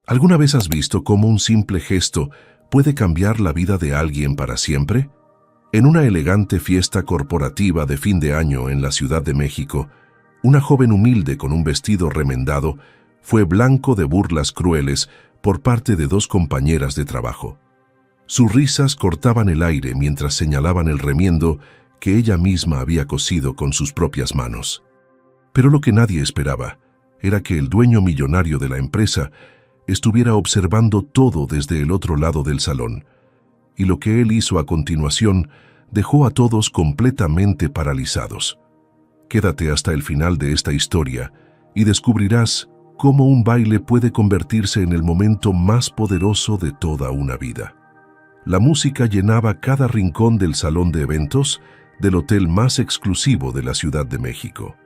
¿Alguna vez has visto cómo un simple gesto puede cambiar la vida de alguien para siempre? En una elegante fiesta corporativa de fin de año en la Ciudad de México, una joven humilde con un vestido remendado fue blanco de burlas crueles por parte de dos compañeras de trabajo. Sus risas cortaban el aire mientras señalaban el remiendo que ella misma había cosido con sus propias manos. Pero lo que nadie esperaba era que el dueño millonario de la empresa estuviera observando todo desde el otro lado del salón, y lo que él hizo a continuación dejó a todos completamente paralizados. Quédate hasta el final de esta historia y descubrirás cómo un baile puede convertirse en el momento más poderoso de toda una vida. La música llenaba cada rincón del salón de eventos del hotel más exclusivo de la Ciudad de México.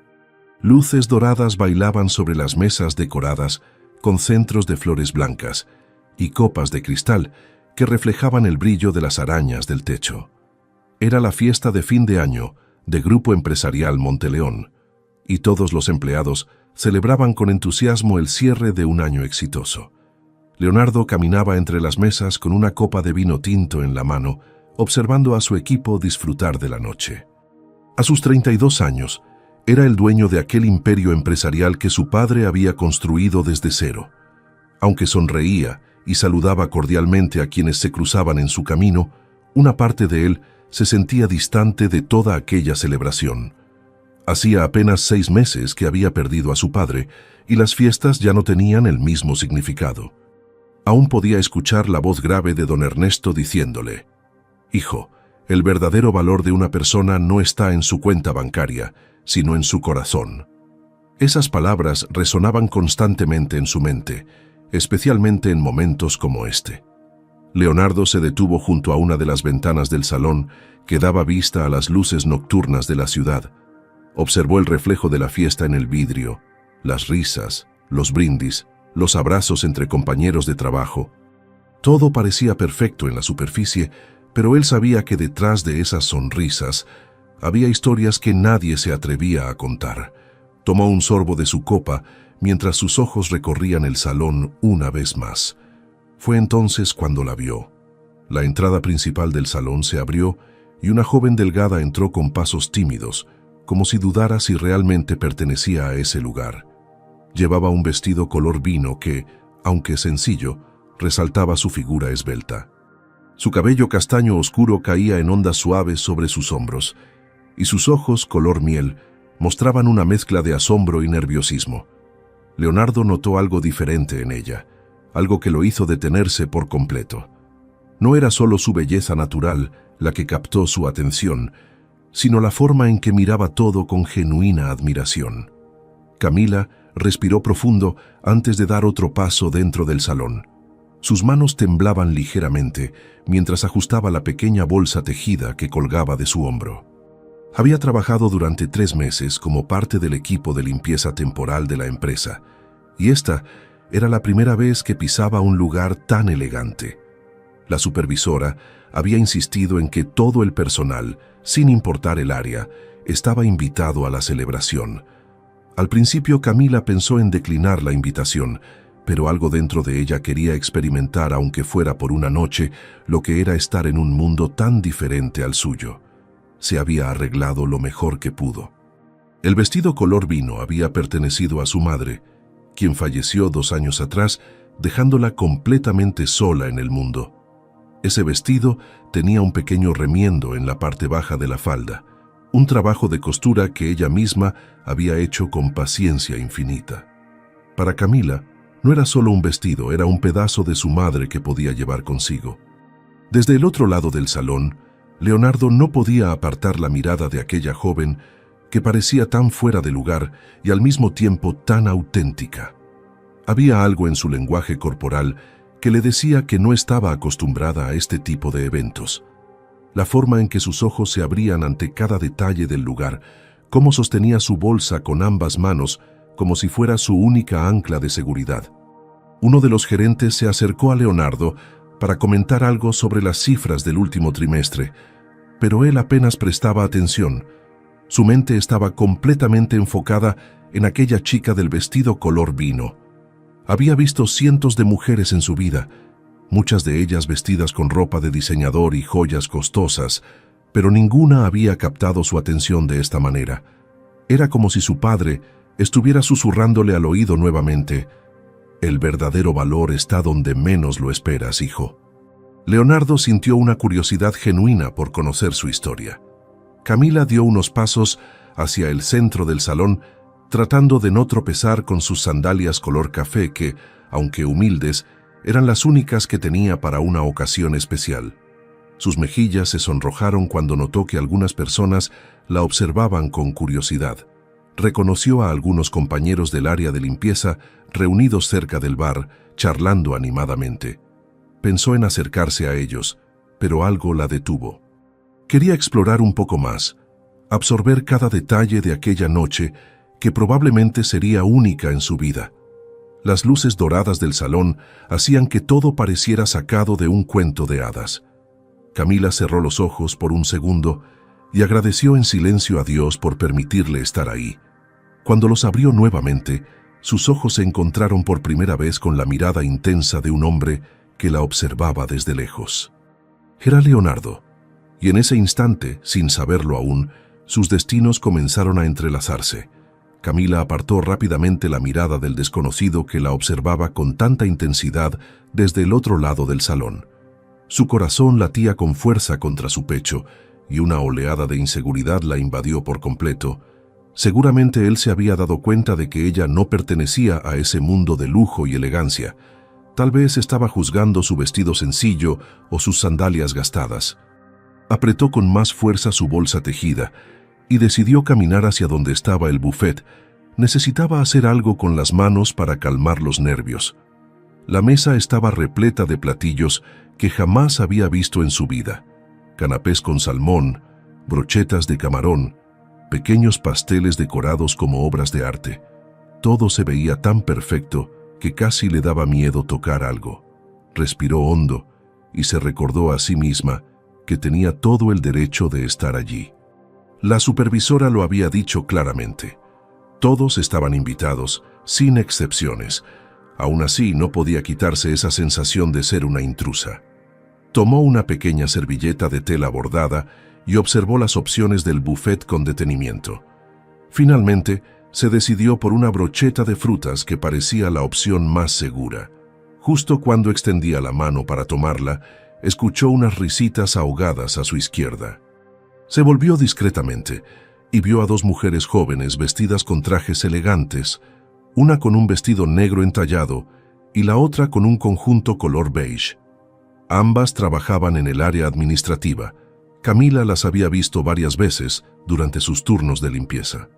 Luces doradas bailaban sobre las mesas decoradas con centros de flores blancas y copas de cristal que reflejaban el brillo de las arañas del techo. Era la fiesta de fin de año de Grupo Empresarial Monteleón, y todos los empleados celebraban con entusiasmo el cierre de un año exitoso. Leonardo caminaba entre las mesas con una copa de vino tinto en la mano, observando a su equipo disfrutar de la noche. A sus 32 años, era el dueño de aquel imperio empresarial que su padre había construido desde cero. Aunque sonreía y saludaba cordialmente a quienes se cruzaban en su camino, una parte de él se sentía distante de toda aquella celebración. Hacía apenas 6 meses que había perdido a su padre y las fiestas ya no tenían el mismo significado. Aún podía escuchar la voz grave de don Ernesto diciéndole: «Hijo, el verdadero valor de una persona no está en su cuenta bancaria, sino en su corazón». Esas palabras resonaban constantemente en su mente, especialmente en momentos como este. Leonardo se detuvo junto a una de las ventanas del salón que daba vista a las luces nocturnas de la ciudad. Observó el reflejo de la fiesta en el vidrio, las risas, los brindis, los abrazos entre compañeros de trabajo. Todo parecía perfecto en la superficie, pero él sabía que detrás de esas sonrisas había historias que nadie se atrevía a contar. Tomó un sorbo de su copa mientras sus ojos recorrían el salón una vez más. Fue entonces cuando la vio. La entrada principal del salón se abrió y una joven delgada entró con pasos tímidos, como si dudara si realmente pertenecía a ese lugar. Llevaba un vestido color vino que, aunque sencillo, resaltaba su figura esbelta. Su cabello castaño oscuro caía en ondas suaves sobre sus hombros, y sus ojos color miel mostraban una mezcla de asombro y nerviosismo. Leonardo notó algo diferente en ella, algo que lo hizo detenerse por completo. No era solo su belleza natural la que captó su atención, sino la forma en que miraba todo con genuina admiración. Camila respiró profundo antes de dar otro paso dentro del salón. Sus manos temblaban ligeramente mientras ajustaba la pequeña bolsa tejida que colgaba de su hombro. Había trabajado durante 3 meses como parte del equipo de limpieza temporal de la empresa, y esta era la primera vez que pisaba un lugar tan elegante. La supervisora había insistido en que todo el personal, sin importar el área, estaba invitado a la celebración. Al principio Camila pensó en declinar la invitación, pero algo dentro de ella quería experimentar, aunque fuera por una noche, lo que era estar en un mundo tan diferente al suyo. Se había arreglado lo mejor que pudo. El vestido color vino había pertenecido a su madre, quien falleció 2 años atrás, dejándola completamente sola en el mundo. Ese vestido tenía un pequeño remiendo en la parte baja de la falda, un trabajo de costura que ella misma había hecho con paciencia infinita. Para Camila, no era solo un vestido, era un pedazo de su madre que podía llevar consigo. Desde el otro lado del salón, Leonardo no podía apartar la mirada de aquella joven que parecía tan fuera de lugar y al mismo tiempo tan auténtica. Había algo en su lenguaje corporal que le decía que no estaba acostumbrada a este tipo de eventos. La forma en que sus ojos se abrían ante cada detalle del lugar, cómo sostenía su bolsa con ambas manos como si fuera su única ancla de seguridad. Uno de los gerentes se acercó a Leonardo para comentar algo sobre las cifras del último trimestre, pero él apenas prestaba atención. Su mente estaba completamente enfocada en aquella chica del vestido color vino. Había visto cientos de mujeres en su vida, muchas de ellas vestidas con ropa de diseñador y joyas costosas, pero ninguna había captado su atención de esta manera. Era como si su padre estuviera susurrándole al oído nuevamente: «El verdadero valor está donde menos lo esperas, hijo». Leonardo sintió una curiosidad genuina por conocer su historia. Camila dio unos pasos hacia el centro del salón, tratando de no tropezar con sus sandalias color café que, aunque humildes, eran las únicas que tenía para una ocasión especial. Sus mejillas se sonrojaron cuando notó que algunas personas la observaban con curiosidad. Reconoció a algunos compañeros del área de limpieza reunidos cerca del bar, charlando animadamente. Pensó en acercarse a ellos, pero algo la detuvo. Quería explorar un poco más, absorber cada detalle de aquella noche que probablemente sería única en su vida. Las luces doradas del salón hacían que todo pareciera sacado de un cuento de hadas. Camila cerró los ojos por un segundo y agradeció en silencio a Dios por permitirle estar ahí. Cuando los abrió nuevamente, sus ojos se encontraron por primera vez con la mirada intensa de un hombre que la observaba desde lejos. Era Leonardo, y en ese instante, sin saberlo aún, sus destinos comenzaron a entrelazarse. Camila apartó rápidamente la mirada del desconocido que la observaba con tanta intensidad desde el otro lado del salón. Su corazón latía con fuerza contra su pecho y una oleada de inseguridad la invadió por completo. Seguramente él se había dado cuenta de que ella no pertenecía a ese mundo de lujo y elegancia. Tal vez estaba juzgando su vestido sencillo o sus sandalias gastadas. Apretó con más fuerza su bolsa tejida y decidió caminar hacia donde estaba el buffet. Necesitaba hacer algo con las manos para calmar los nervios. La mesa estaba repleta de platillos que jamás había visto en su vida. Canapés con salmón, brochetas de camarón, pequeños pasteles decorados como obras de arte. Todo se veía tan perfecto que casi le daba miedo tocar algo. Respiró hondo y se recordó a sí misma que tenía todo el derecho de estar allí. La supervisora lo había dicho claramente. Todos estaban invitados, sin excepciones. Aún así, no podía quitarse esa sensación de ser una intrusa. Tomó una pequeña servilleta de tela bordada y observó las opciones del buffet con detenimiento. Finalmente, se decidió por una brocheta de frutas que parecía la opción más segura. Justo cuando extendía la mano para tomarla, escuchó unas risitas ahogadas a su izquierda. Se volvió discretamente y vio a dos mujeres jóvenes vestidas con trajes elegantes, una con un vestido negro entallado y la otra con un conjunto color beige. Ambas trabajaban en el área administrativa. Camila las había visto varias veces durante sus turnos de limpieza.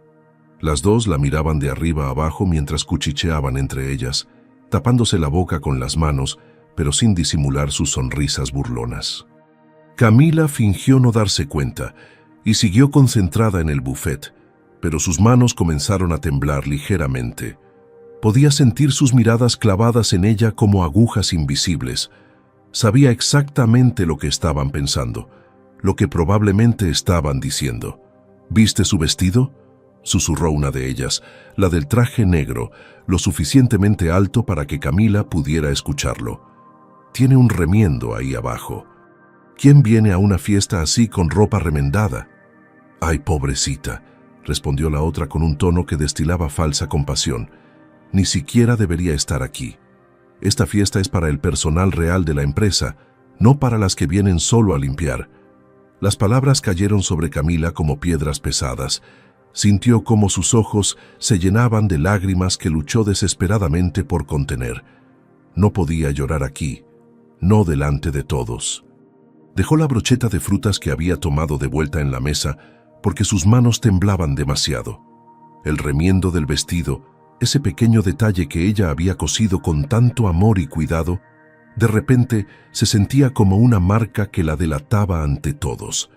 Las dos la miraban de arriba a abajo mientras cuchicheaban entre ellas, tapándose la boca con las manos, pero sin disimular sus sonrisas burlonas. Camila fingió no darse cuenta y siguió concentrada en el buffet, pero sus manos comenzaron a temblar ligeramente. Podía sentir sus miradas clavadas en ella como agujas invisibles. Sabía exactamente lo que estaban pensando, lo que probablemente estaban diciendo. ¿Viste su vestido?, susurró una de ellas, la del traje negro, lo suficientemente alto para que Camila pudiera escucharlo. Tiene un remiendo ahí abajo. ¿Quién viene a una fiesta así con ropa remendada? Ay, pobrecita, respondió la otra con un tono que destilaba falsa compasión. Ni siquiera debería estar aquí. Esta fiesta es para el personal real de la empresa, no para las que vienen solo a limpiar. Las palabras cayeron sobre Camila como piedras pesadas. Sintió cómo sus ojos se llenaban de lágrimas que luchó desesperadamente por contener. No podía llorar aquí, no delante de todos. Dejó la brocheta de frutas que había tomado de vuelta en la mesa porque sus manos temblaban demasiado. El remiendo del vestido, ese pequeño detalle que ella había cosido con tanto amor y cuidado, de repente se sentía como una marca que la delataba ante todos.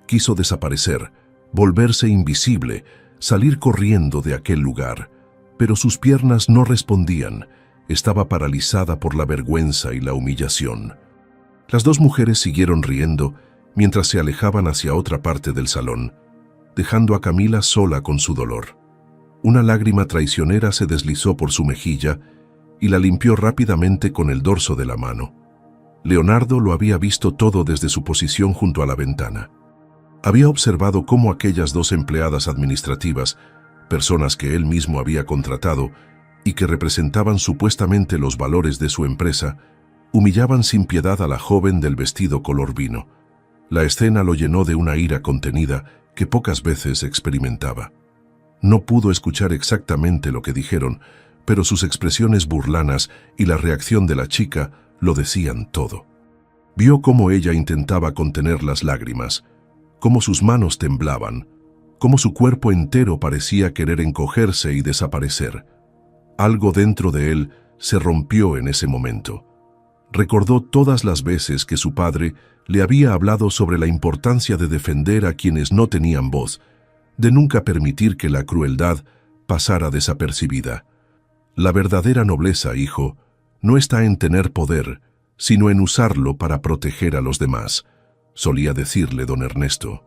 Quiso desaparecer, volverse invisible, salir corriendo de aquel lugar, pero sus piernas no respondían. Estaba paralizada por la vergüenza y la humillación. Las dos mujeres siguieron riendo mientras se alejaban hacia otra parte del salón, dejando a Camila sola con su dolor. Una lágrima traicionera se deslizó por su mejilla y la limpió rápidamente con el dorso de la mano. Leonardo lo había visto todo desde su posición junto a la ventana. Había observado cómo aquellas dos empleadas administrativas, personas que él mismo había contratado y que representaban supuestamente los valores de su empresa, humillaban sin piedad a la joven del vestido color vino. La escena lo llenó de una ira contenida que pocas veces experimentaba. No pudo escuchar exactamente lo que dijeron, pero sus expresiones burlanas y la reacción de la chica lo decían todo. Vio cómo ella intentaba contener las lágrimas, cómo sus manos temblaban, cómo su cuerpo entero parecía querer encogerse y desaparecer. Algo dentro de él se rompió en ese momento. Recordó todas las veces que su padre le había hablado sobre la importancia de defender a quienes no tenían voz, de nunca permitir que la crueldad pasara desapercibida. La verdadera nobleza, hijo, no está en tener poder, sino en usarlo para proteger a los demás, solía decirle don Ernesto.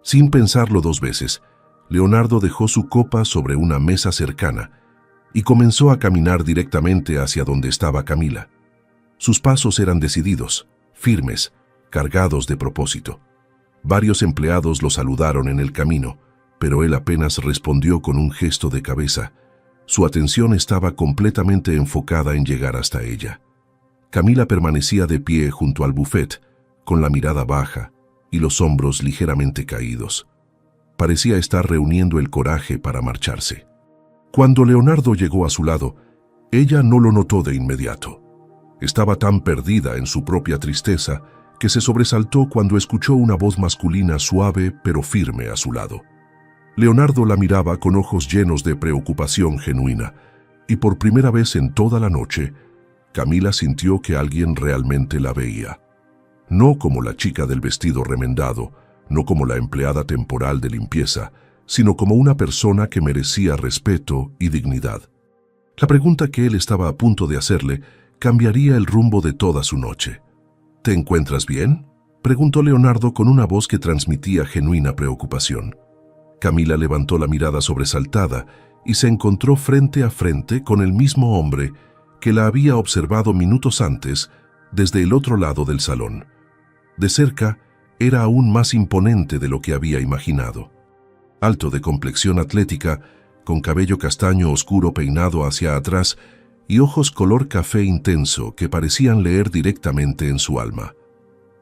Sin pensarlo dos veces, Leonardo dejó su copa sobre una mesa cercana y comenzó a caminar directamente hacia donde estaba Camila. Sus pasos eran decididos, firmes, cargados de propósito. Varios empleados lo saludaron en el camino, pero él apenas respondió con un gesto de cabeza. Su atención estaba completamente enfocada en llegar hasta ella. Camila permanecía de pie junto al buffet, con la mirada baja y los hombros ligeramente caídos. Parecía estar reuniendo el coraje para marcharse. Cuando Leonardo llegó a su lado, ella no lo notó de inmediato. Estaba tan perdida en su propia tristeza que se sobresaltó cuando escuchó una voz masculina suave pero firme a su lado. Leonardo la miraba con ojos llenos de preocupación genuina, y por primera vez en toda la noche, Camila sintió que alguien realmente la veía. No como la chica del vestido remendado, no como la empleada temporal de limpieza, sino como una persona que merecía respeto y dignidad. La pregunta que él estaba a punto de hacerle cambiaría el rumbo de toda su noche. ¿Te encuentras bien?, preguntó Leonardo con una voz que transmitía genuina preocupación. Camila levantó la mirada sobresaltada y se encontró frente a frente con el mismo hombre que la había observado minutos antes desde el otro lado del salón. De cerca, era aún más imponente de lo que había imaginado. Alto de complexión atlética, con cabello castaño oscuro peinado hacia atrás y ojos color café intenso que parecían leer directamente en su alma.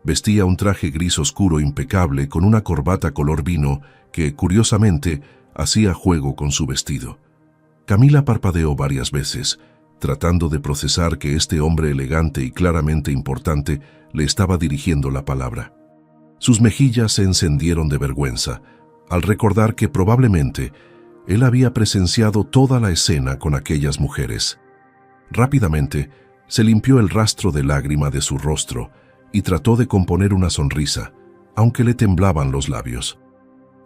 Vestía un traje gris oscuro impecable con una corbata color vino que, curiosamente, hacía juego con su vestido. Camila parpadeó varias veces, tratando de procesar que este hombre elegante y claramente importante le estaba dirigiendo la palabra. Sus mejillas se encendieron de vergüenza al recordar que probablemente él había presenciado toda la escena con aquellas mujeres. Rápidamente se limpió el rastro de lágrima de su rostro y trató de componer una sonrisa, aunque le temblaban los labios.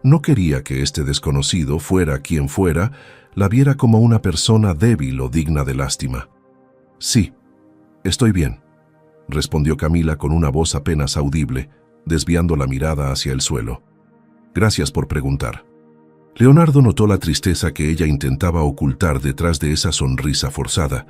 No quería que este desconocido, fuera quien fuera, la viera como una persona débil o digna de lástima. «Sí, estoy bien», respondió Camila con una voz apenas audible, desviando la mirada hacia el suelo. «Gracias por preguntar». Leonardo notó la tristeza que ella intentaba ocultar detrás de esa sonrisa forzada.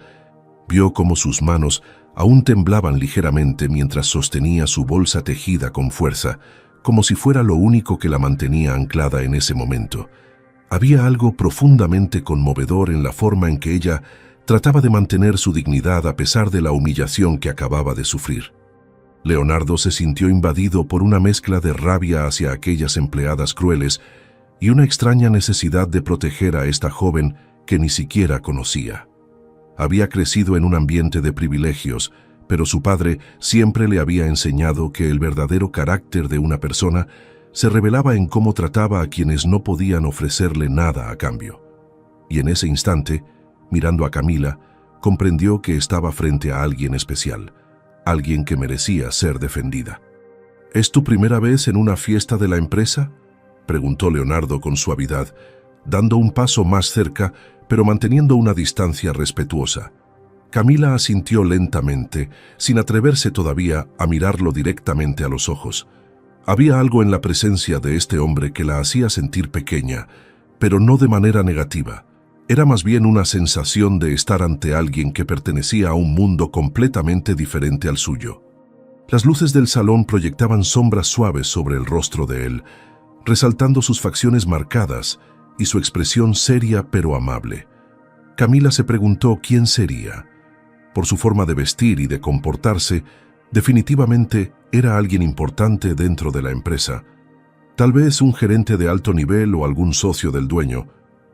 Vio cómo sus manos aún temblaban ligeramente mientras sostenía su bolsa tejida con fuerza, como si fuera lo único que la mantenía anclada en ese momento. Había algo profundamente conmovedor en la forma en que ella trataba de mantener su dignidad a pesar de la humillación que acababa de sufrir. Leonardo se sintió invadido por una mezcla de rabia hacia aquellas empleadas crueles y una extraña necesidad de proteger a esta joven que ni siquiera conocía. Había crecido en un ambiente de privilegios, pero su padre siempre le había enseñado que el verdadero carácter de una persona se revelaba en cómo trataba a quienes no podían ofrecerle nada a cambio. Y en ese instante, mirando a Camila, comprendió que estaba frente a alguien especial, alguien que merecía ser defendida. «¿Es tu primera vez en una fiesta de la empresa?», preguntó Leonardo con suavidad, dando un paso más cerca, pero manteniendo una distancia respetuosa. Camila asintió lentamente, sin atreverse todavía a mirarlo directamente a los ojos. Había algo en la presencia de este hombre que la hacía sentir pequeña, pero no de manera negativa, Era más bien una sensación de estar ante alguien que pertenecía a un mundo completamente diferente al suyo. Las luces del salón proyectaban sombras suaves sobre el rostro de él, resaltando sus facciones marcadas y su expresión seria pero amable. Camila se preguntó quién sería. Por su forma de vestir y de comportarse, definitivamente era alguien importante dentro de la empresa. Tal vez un gerente de alto nivel o algún socio del dueño.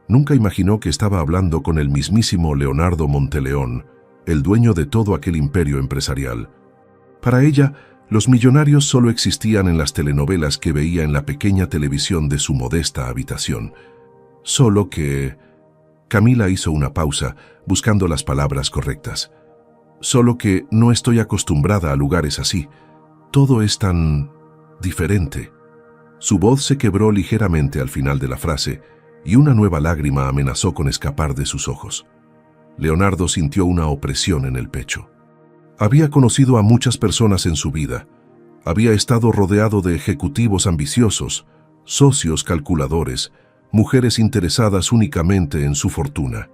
Nunca imaginó que estaba hablando con el mismísimo Leonardo Monteleón, el dueño de todo aquel imperio empresarial. Para ella, los millonarios solo existían en las telenovelas que veía en la pequeña televisión de su modesta habitación. Solo que... Camila hizo una pausa, buscando las palabras correctas. Solo que no estoy acostumbrada a lugares así. Todo es tan... diferente. Su voz se quebró ligeramente al final de la frase, y una nueva lágrima amenazó con escapar de sus ojos. Leonardo sintió una opresión en el pecho. Había conocido a muchas personas en su vida. Había estado rodeado de ejecutivos ambiciosos, socios calculadores, mujeres interesadas únicamente en su fortuna.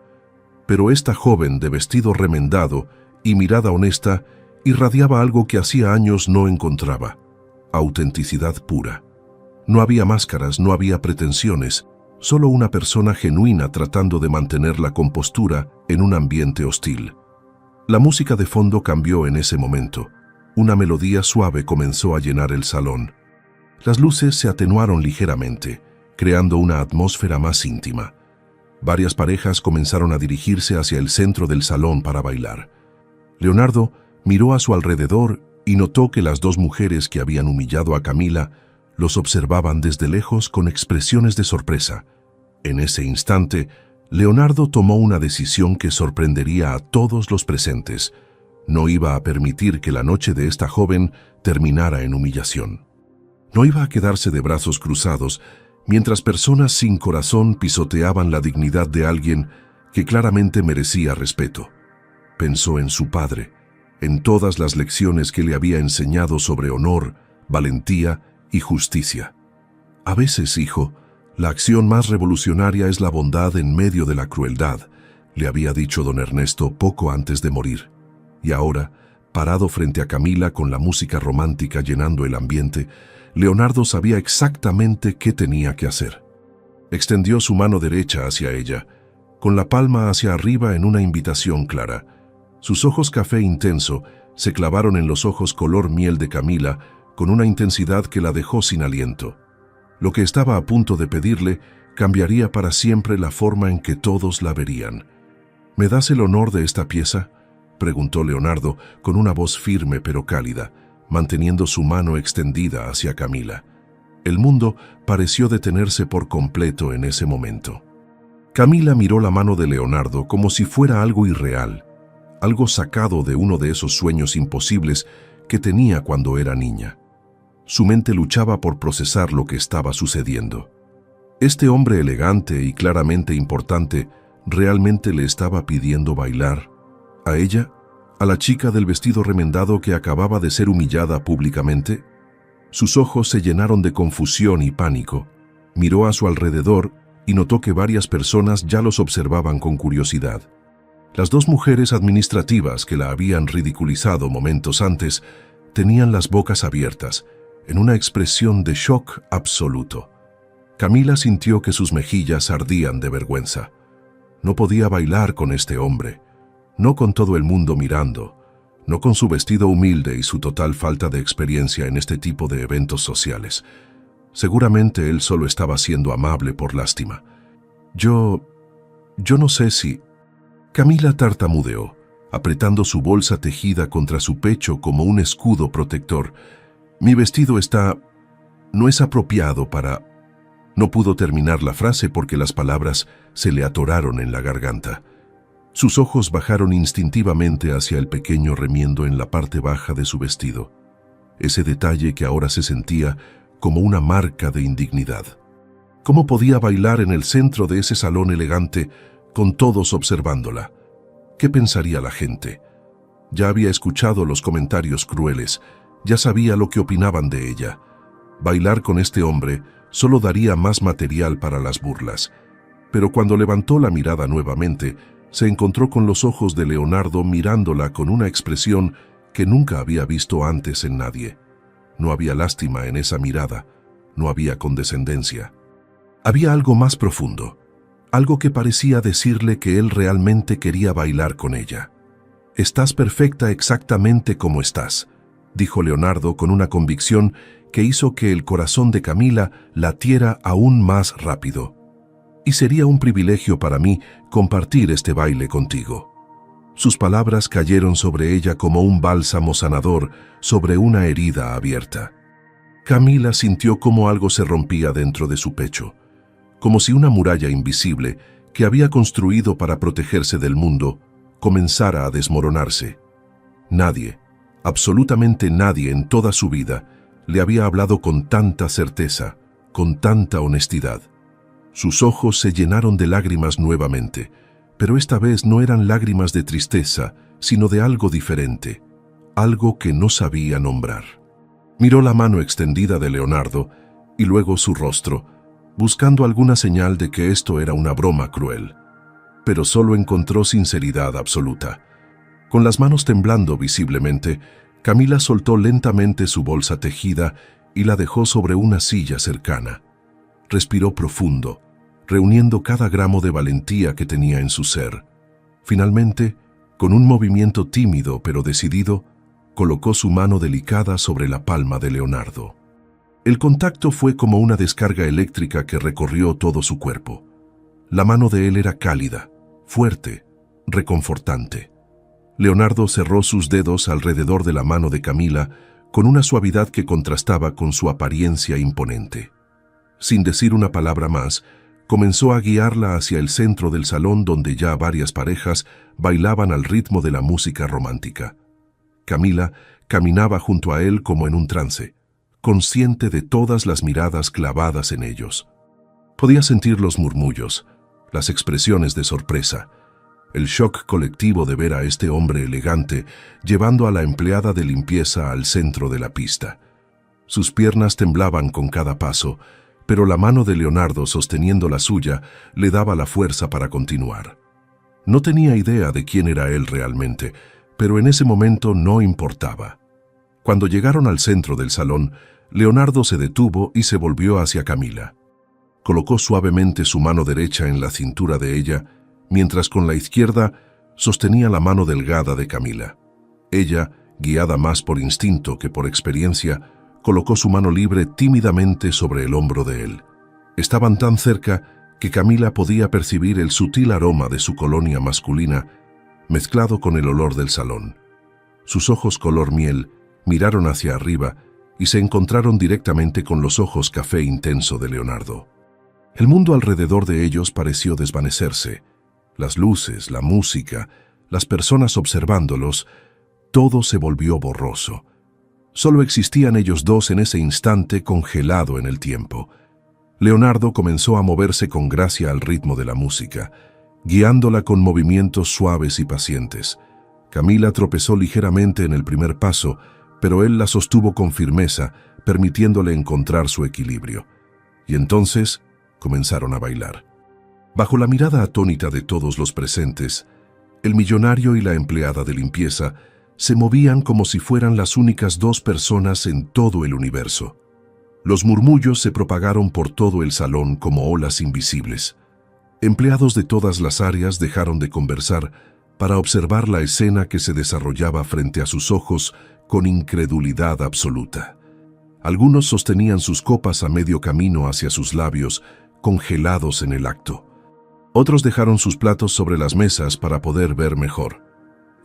Pero esta joven de vestido remendado y mirada honesta irradiaba algo que hacía años no encontraba: autenticidad pura. No había máscaras, no había pretensiones, solo una persona genuina tratando de mantener la compostura en un ambiente hostil. La música de fondo cambió en ese momento. Una melodía suave comenzó a llenar el salón. Las luces se atenuaron ligeramente, creando una atmósfera más íntima. Varias parejas comenzaron a dirigirse hacia el centro del salón para bailar. Leonardo miró a su alrededor y notó que las dos mujeres que habían humillado a Camila los observaban desde lejos con expresiones de sorpresa. En ese instante, Leonardo tomó una decisión que sorprendería a todos los presentes. No iba a permitir que la noche de esta joven terminara en humillación. No iba a quedarse de brazos cruzados mientras personas sin corazón pisoteaban la dignidad de alguien que claramente merecía respeto. Pensó en su padre, en todas las lecciones que le había enseñado sobre honor, valentía y justicia. A veces, hijo, la acción más revolucionaria es la bondad en medio de la crueldad, le había dicho don Ernesto poco antes de morir. Y ahora, parado frente a Camila con la música romántica llenando el ambiente, Leonardo sabía exactamente qué tenía que hacer. Extendió su mano derecha hacia ella, con la palma hacia arriba en una invitación clara. Sus ojos café intenso se clavaron en los ojos color miel de Camila con una intensidad que la dejó sin aliento. Lo que estaba a punto de pedirle cambiaría para siempre la forma en que todos la verían. ¿Me das el honor de esta pieza?, preguntó Leonardo con una voz firme pero cálida, manteniendo su mano extendida hacia Camila. El mundo pareció detenerse por completo en ese momento. Camila miró la mano de Leonardo como si fuera algo irreal, algo sacado de uno de esos sueños imposibles que tenía cuando era niña. Su mente luchaba por procesar lo que estaba sucediendo. Este hombre elegante y claramente importante realmente le estaba pidiendo bailar. ¿A ella? ¿A la chica del vestido remendado que acababa de ser humillada públicamente? Sus ojos se llenaron de confusión y pánico. Miró a su alrededor y notó que varias personas ya los observaban con curiosidad. Las dos mujeres administrativas que la habían ridiculizado momentos antes tenían las bocas abiertas, en una expresión de shock absoluto. Camila sintió que sus mejillas ardían de vergüenza. No podía bailar con este hombre, no con todo el mundo mirando, no con su vestido humilde y su total falta de experiencia en este tipo de eventos sociales. Seguramente él solo estaba siendo amable por lástima. Yo no sé si... Camila tartamudeó, apretando su bolsa tejida contra su pecho como un escudo protector. Mi vestido no es apropiado para... No pudo terminar la frase porque las palabras se le atoraron en la garganta. Sus ojos bajaron instintivamente hacia el pequeño remiendo en la parte baja de su vestido, ese detalle que ahora se sentía como una marca de indignidad. ¿Cómo podía bailar en el centro de ese salón elegante con todos observándola? ¿Qué pensaría la gente? Ya había escuchado los comentarios crueles, ya sabía lo que opinaban de ella. Bailar con este hombre solo daría más material para las burlas. pero cuando levantó la mirada nuevamente, se encontró con los ojos de Leonardo mirándola con una expresión que nunca había visto antes en nadie. No había lástima en esa mirada, no había condescendencia. Había algo más profundo, algo que parecía decirle que él realmente quería bailar con ella. «Estás perfecta exactamente como estás», dijo Leonardo con una convicción que hizo que el corazón de Camila latiera aún más rápido. «Y sería un privilegio para mí compartir este baile contigo». Sus palabras cayeron sobre ella como un bálsamo sanador sobre una herida abierta. Camila sintió como algo se rompía dentro de su pecho, como si una muralla invisible que había construido para protegerse del mundo comenzara a desmoronarse. Nadie, absolutamente nadie en toda su vida, le había hablado con tanta certeza, con tanta honestidad. Sus ojos se llenaron de lágrimas nuevamente, pero esta vez no eran lágrimas de tristeza, sino de algo diferente, algo que no sabía nombrar. Miró la mano extendida de Leonardo y luego su rostro, buscando alguna señal de que esto era una broma cruel. Pero solo encontró sinceridad absoluta. Con las manos temblando visiblemente, Camila soltó lentamente su bolsa tejida y la dejó sobre una silla cercana. Respiró profundo, reuniendo cada gramo de valentía que tenía en su ser. Finalmente, con un movimiento tímido pero decidido, colocó su mano delicada sobre la palma de Leonardo. El contacto fue como una descarga eléctrica que recorrió todo su cuerpo. La mano de él era cálida, fuerte, reconfortante. Leonardo cerró sus dedos alrededor de la mano de Camila con una suavidad que contrastaba con su apariencia imponente. Sin decir una palabra más, comenzó a guiarla hacia el centro del salón donde ya varias parejas bailaban al ritmo de la música romántica. Camila caminaba junto a él como en un trance, consciente de todas las miradas clavadas en ellos. Podía sentir los murmullos, las expresiones de sorpresa, el shock colectivo de ver a este hombre elegante llevando a la empleada de limpieza al centro de la pista. Sus piernas temblaban con cada paso, pero la mano de Leonardo sosteniendo la suya le daba la fuerza para continuar. No tenía idea de quién era él realmente, pero en ese momento no importaba. Cuando llegaron al centro del salón, Leonardo se detuvo y se volvió hacia Camila. Colocó suavemente su mano derecha en la cintura de ella, mientras con la izquierda sostenía la mano delgada de Camila. Ella, guiada más por instinto que por experiencia, colocó su mano libre tímidamente sobre el hombro de él. Estaban tan cerca que Camila podía percibir el sutil aroma de su colonia masculina, mezclado con el olor del salón. Sus ojos color miel miraron hacia arriba y se encontraron directamente con los ojos café intenso de Leonardo. El mundo alrededor de ellos pareció desvanecerse. Las luces, la música, las personas observándolos, todo se volvió borroso. Solo existían ellos dos en ese instante congelado en el tiempo. Leonardo comenzó a moverse con gracia al ritmo de la música, guiándola con movimientos suaves y pacientes. Camila tropezó ligeramente en el primer paso, pero él la sostuvo con firmeza, permitiéndole encontrar su equilibrio. Y entonces comenzaron a bailar. Bajo la mirada atónita de todos los presentes, el millonario y la empleada de limpieza se movían como si fueran las únicas dos personas en todo el universo. Los murmullos se propagaron por todo el salón como olas invisibles. Empleados de todas las áreas dejaron de conversar para observar la escena que se desarrollaba frente a sus ojos con incredulidad absoluta. Algunos sostenían sus copas a medio camino hacia sus labios, congelados en el acto. Otros dejaron sus platos sobre las mesas para poder ver mejor.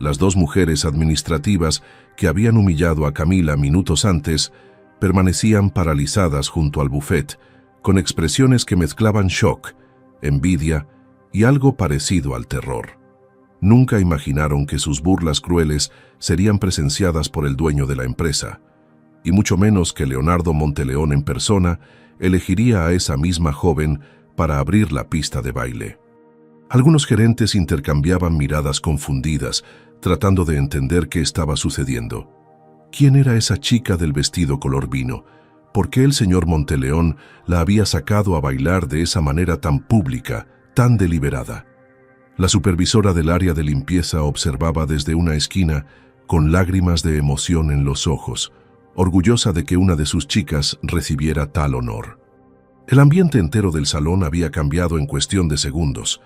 Las dos mujeres administrativas que habían humillado a Camila minutos antes permanecían paralizadas junto al buffet, con expresiones que mezclaban shock, envidia y algo parecido al terror. Nunca imaginaron que sus burlas crueles serían presenciadas por el dueño de la empresa, y mucho menos que Leonardo Monteleón en persona elegiría a esa misma joven para abrir la pista de baile. Algunos gerentes intercambiaban miradas confundidas, tratando de entender qué estaba sucediendo. ¿Quién era esa chica del vestido color vino? ¿Por qué el señor Monteleón la había sacado a bailar de esa manera tan pública, tan deliberada. La supervisora del área de limpieza observaba desde una esquina con lágrimas de emoción en los ojos, orgullosa de que una de sus chicas recibiera tal honor. El ambiente entero del salón había cambiado en cuestión de segundos,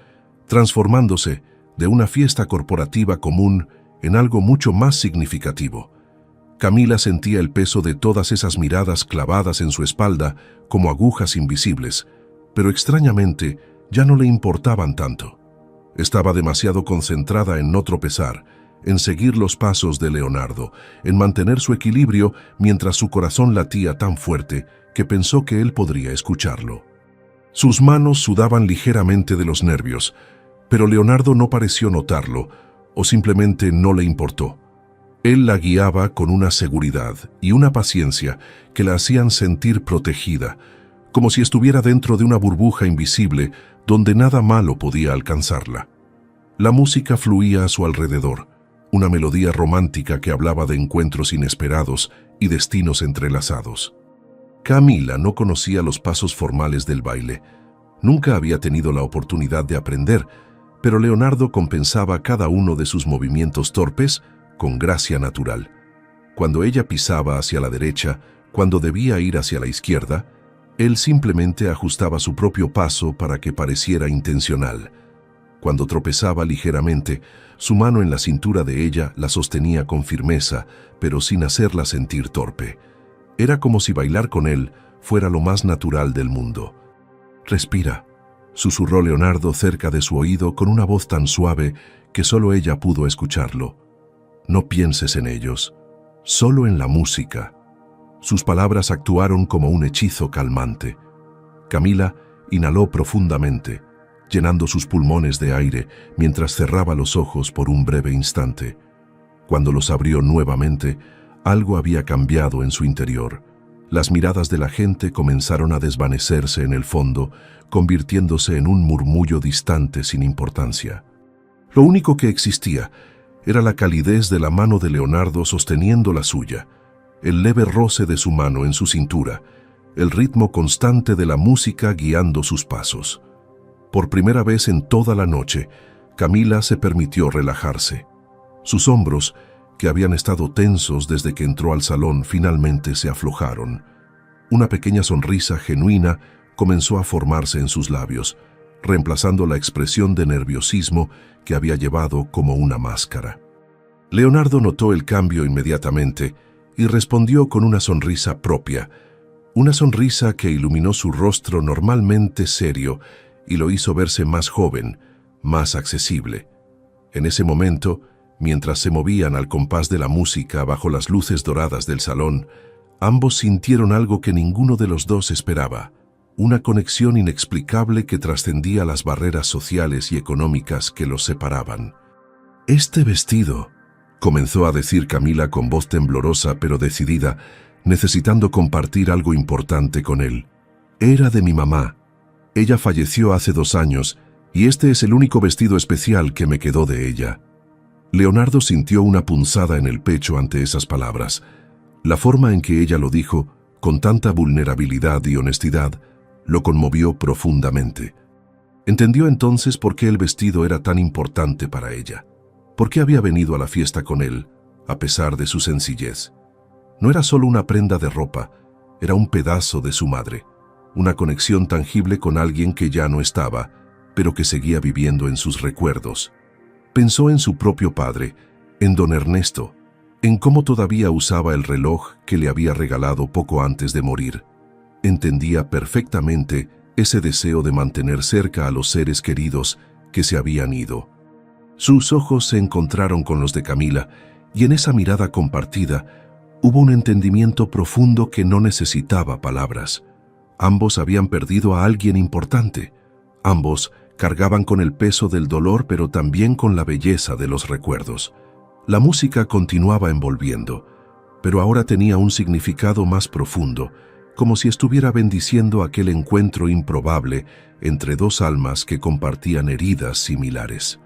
transformándose de una fiesta corporativa común en algo mucho más significativo. Camila sentía el peso de todas esas miradas clavadas en su espalda como agujas invisibles, pero extrañamente ya no le importaban tanto. Estaba demasiado concentrada en no tropezar, en seguir los pasos de Leonardo, en mantener su equilibrio mientras su corazón latía tan fuerte que pensó que él podría escucharlo. Sus manos sudaban ligeramente de los nervios, pero Leonardo no pareció notarlo, o simplemente no le importó. Él la guiaba con una seguridad y una paciencia que la hacían sentir protegida, como si estuviera dentro de una burbuja invisible donde nada malo podía alcanzarla. La música fluía a su alrededor, una melodía romántica que hablaba de encuentros inesperados y destinos entrelazados. Camila no conocía los pasos formales del baile. Nunca había tenido la oportunidad de aprender, pero Leonardo compensaba cada uno de sus movimientos torpes con gracia natural. Cuando ella pisaba hacia la derecha, cuando debía ir hacia la izquierda, él simplemente ajustaba su propio paso para que pareciera intencional. Cuando tropezaba ligeramente, su mano en la cintura de ella la sostenía con firmeza, pero sin hacerla sentir torpe. Era como si bailar con él fuera lo más natural del mundo. «Respira», susurró Leonardo cerca de su oído con una voz tan suave que solo ella pudo escucharlo. «No pienses en ellos, solo en la música». Sus palabras actuaron como un hechizo calmante. Camila inhaló profundamente, llenando sus pulmones de aire mientras cerraba los ojos por un breve instante. Cuando los abrió nuevamente, algo había cambiado en su interior. Las miradas de la gente comenzaron a desvanecerse en el fondo, convirtiéndose en un murmullo distante sin importancia. Lo único que existía era la calidez de la mano de Leonardo sosteniendo la suya, el leve roce de su mano en su cintura, el ritmo constante de la música guiando sus pasos. Por primera vez en toda la noche, Camila se permitió relajarse. Sus hombros, que habían estado tensos desde que entró al salón, finalmente se aflojaron. Una pequeña sonrisa genuina comenzó a formarse en sus labios, reemplazando la expresión de nerviosismo que había llevado como una máscara. Leonardo notó el cambio inmediatamente y respondió con una sonrisa propia, una sonrisa que iluminó su rostro normalmente serio y lo hizo verse más joven, más accesible. En ese momento, mientras se movían al compás de la música bajo las luces doradas del salón, ambos sintieron algo que ninguno de los dos esperaba, una conexión inexplicable que trascendía las barreras sociales y económicas que los separaban. «Este vestido», comenzó a decir Camila con voz temblorosa pero decidida, necesitando compartir algo importante con él. «Era de mi mamá. Ella falleció hace 2 años y este es el único vestido especial que me quedó de ella». Leonardo sintió una punzada en el pecho ante esas palabras. La forma en que ella lo dijo, con tanta vulnerabilidad y honestidad, lo conmovió profundamente. Entendió entonces por qué el vestido era tan importante para ella. ¿Por qué había venido a la fiesta con él, a pesar de su sencillez? No era solo una prenda de ropa, era un pedazo de su madre, una conexión tangible con alguien que ya no estaba, pero que seguía viviendo en sus recuerdos. Pensó en su propio padre, en don Ernesto, en cómo todavía usaba el reloj que le había regalado poco antes de morir. Entendía perfectamente ese deseo de mantener cerca a los seres queridos que se habían ido. Sus ojos se encontraron con los de Camila y en esa mirada compartida hubo un entendimiento profundo que no necesitaba palabras. Ambos habían perdido a alguien importante. Ambos cargaban con el peso del dolor, pero también con la belleza de los recuerdos. La música continuaba envolviendo, pero ahora tenía un significado más profundo, como si estuviera bendiciendo aquel encuentro improbable entre 2 almas que compartían heridas similares.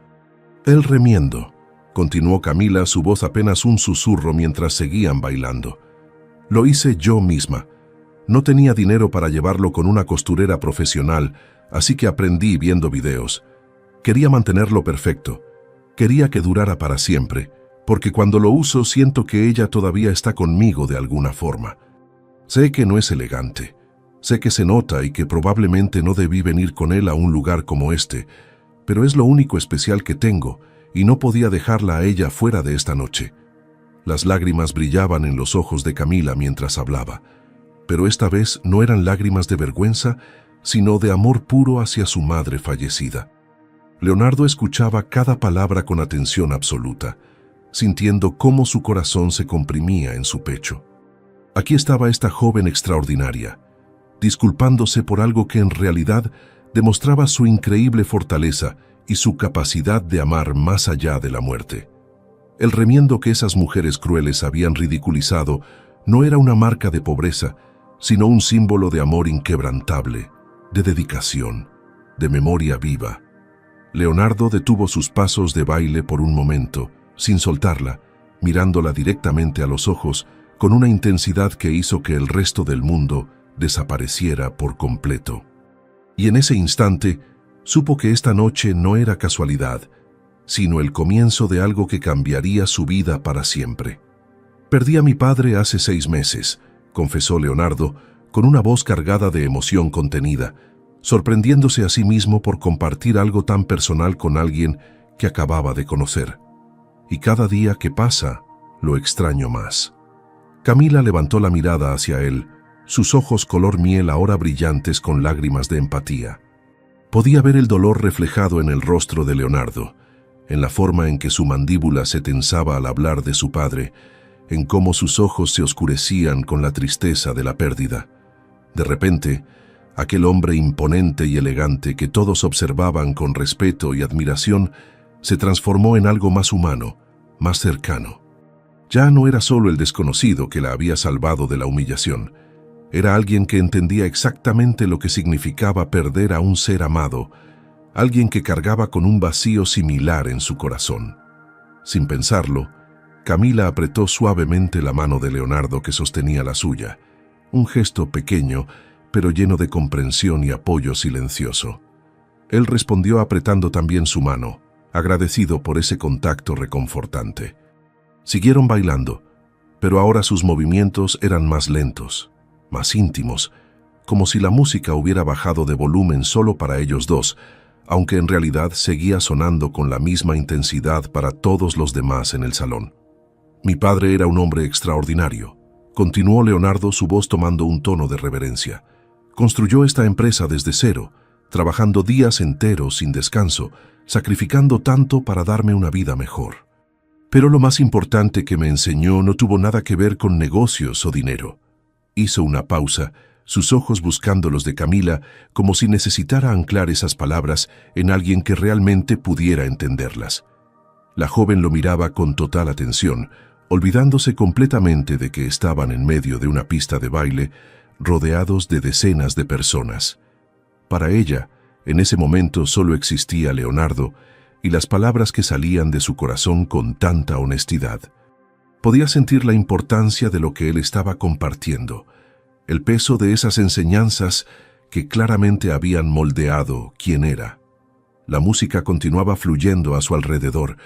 «El remiendo», continuó Camila, su voz apenas un susurro mientras seguían bailando. «Lo hice yo misma. No tenía dinero para llevarlo con una costurera profesional, así que aprendí viendo videos. Quería mantenerlo perfecto. Quería que durara para siempre, porque cuando lo uso siento que ella todavía está conmigo de alguna forma. Sé que no es elegante. Sé que se nota y que probablemente no debí venir con él a un lugar como este, pero es lo único especial que tengo y no podía dejarla a ella fuera de esta noche. Las lágrimas brillaban en los ojos de Camila mientras hablaba, pero esta vez no eran lágrimas de vergüenza, sino de amor puro hacia su madre fallecida. Leonardo escuchaba cada palabra con atención absoluta, sintiendo cómo su corazón se comprimía en su pecho. Aquí estaba esta joven extraordinaria, disculpándose por algo que en realidad demostraba su increíble fortaleza y su capacidad de amar más allá de la muerte. El remiendo que esas mujeres crueles habían ridiculizado no era una marca de pobreza, sino un símbolo de amor inquebrantable, de dedicación, de memoria viva. Leonardo detuvo sus pasos de baile por un momento, sin soltarla, mirándola directamente a los ojos, con una intensidad que hizo que el resto del mundo desapareciera por completo. Y en ese instante, supo que esta noche no era casualidad, sino el comienzo de algo que cambiaría su vida para siempre. «Perdí a mi padre hace 6 meses», confesó Leonardo, con una voz cargada de emoción contenida, sorprendiéndose a sí mismo por compartir algo tan personal con alguien que acababa de conocer. «Y cada día que pasa, lo extraño más». Camila levantó la mirada hacia él, sus ojos color miel ahora brillantes con lágrimas de empatía. Podía ver el dolor reflejado en el rostro de Leonardo, en la forma en que su mandíbula se tensaba al hablar de su padre, en cómo sus ojos se oscurecían con la tristeza de la pérdida. De repente, aquel hombre imponente y elegante que todos observaban con respeto y admiración se transformó en algo más humano, más cercano. Ya no era solo el desconocido que la había salvado de la humillación. Era alguien que entendía exactamente lo que significaba perder a un ser amado, alguien que cargaba con un vacío similar en su corazón. Sin pensarlo, Camila apretó suavemente la mano de Leonardo que sostenía la suya, un gesto pequeño, pero lleno de comprensión y apoyo silencioso. Él respondió apretando también su mano, agradecido por ese contacto reconfortante. Siguieron bailando, pero ahora sus movimientos eran más lentos, más íntimos, como si la música hubiera bajado de volumen solo para ellos dos, aunque en realidad seguía sonando con la misma intensidad para todos los demás en el salón. «Mi padre era un hombre extraordinario», continuó Leonardo, su voz tomando un tono de reverencia. «Construyó esta empresa desde cero, trabajando días enteros sin descanso, sacrificando tanto para darme una vida mejor. Pero lo más importante que me enseñó no tuvo nada que ver con negocios o dinero». Hizo una pausa, sus ojos buscando los de Camila, como si necesitara anclar esas palabras en alguien que realmente pudiera entenderlas. La joven lo miraba con total atención, olvidándose completamente de que estaban en medio de una pista de baile, rodeados de decenas de personas. Para ella, en ese momento solo existía Leonardo y las palabras que salían de su corazón con tanta honestidad. Podía sentir la importancia de lo que él estaba compartiendo, el peso de esas enseñanzas que claramente habían moldeado quién era. La música continuaba fluyendo a su alrededor,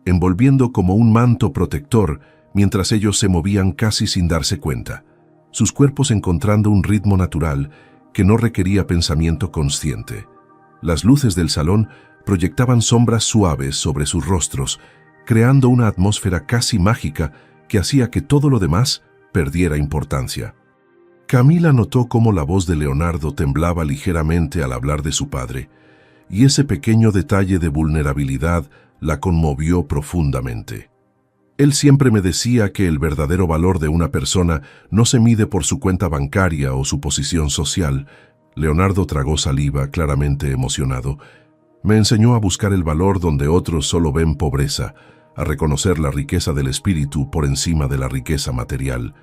envolviendo como un manto protector mientras ellos se movían casi sin darse cuenta, sus cuerpos encontrando un ritmo natural que no requería pensamiento consciente. Las luces del salón proyectaban sombras suaves sobre sus rostros, creando una atmósfera casi mágica que hacía que todo lo demás perdiera importancia. Camila notó cómo la voz de Leonardo temblaba ligeramente al hablar de su padre, y ese pequeño detalle de vulnerabilidad la conmovió profundamente. Él siempre me decía que el verdadero valor de una persona no se mide por su cuenta bancaria o su posición social. Leonardo tragó saliva, claramente emocionado. Me enseñó a buscar el valor donde otros solo ven pobreza, a reconocer la riqueza del espíritu por encima de la riqueza material.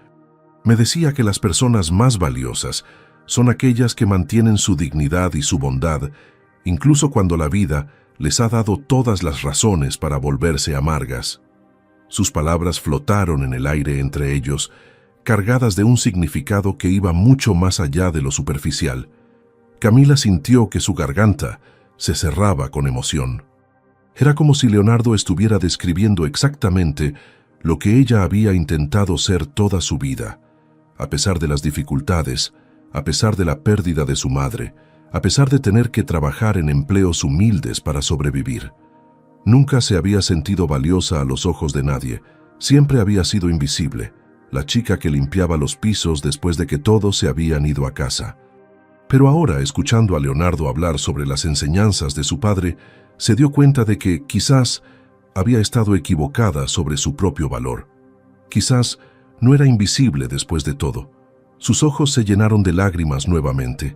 Me decía que las personas más valiosas son aquellas que mantienen su dignidad y su bondad, incluso cuando la vida les ha dado todas las razones para volverse amargas. Sus palabras flotaron en el aire entre ellos, cargadas de un significado que iba mucho más allá de lo superficial. Camila sintió que su garganta se cerraba con emoción. Era como si Leonardo estuviera describiendo exactamente lo que ella había intentado ser toda su vida. A pesar de las dificultades, a pesar de la pérdida de su madre, a pesar de tener que trabajar en empleos humildes para sobrevivir. Nunca se había sentido valiosa a los ojos de nadie, siempre había sido invisible, la chica que limpiaba los pisos después de que todos se habían ido a casa. Pero ahora, escuchando a Leonardo hablar sobre las enseñanzas de su padre, se dio cuenta de que quizás había estado equivocada sobre su propio valor. Quizás no era invisible después de todo. Sus ojos se llenaron de lágrimas nuevamente,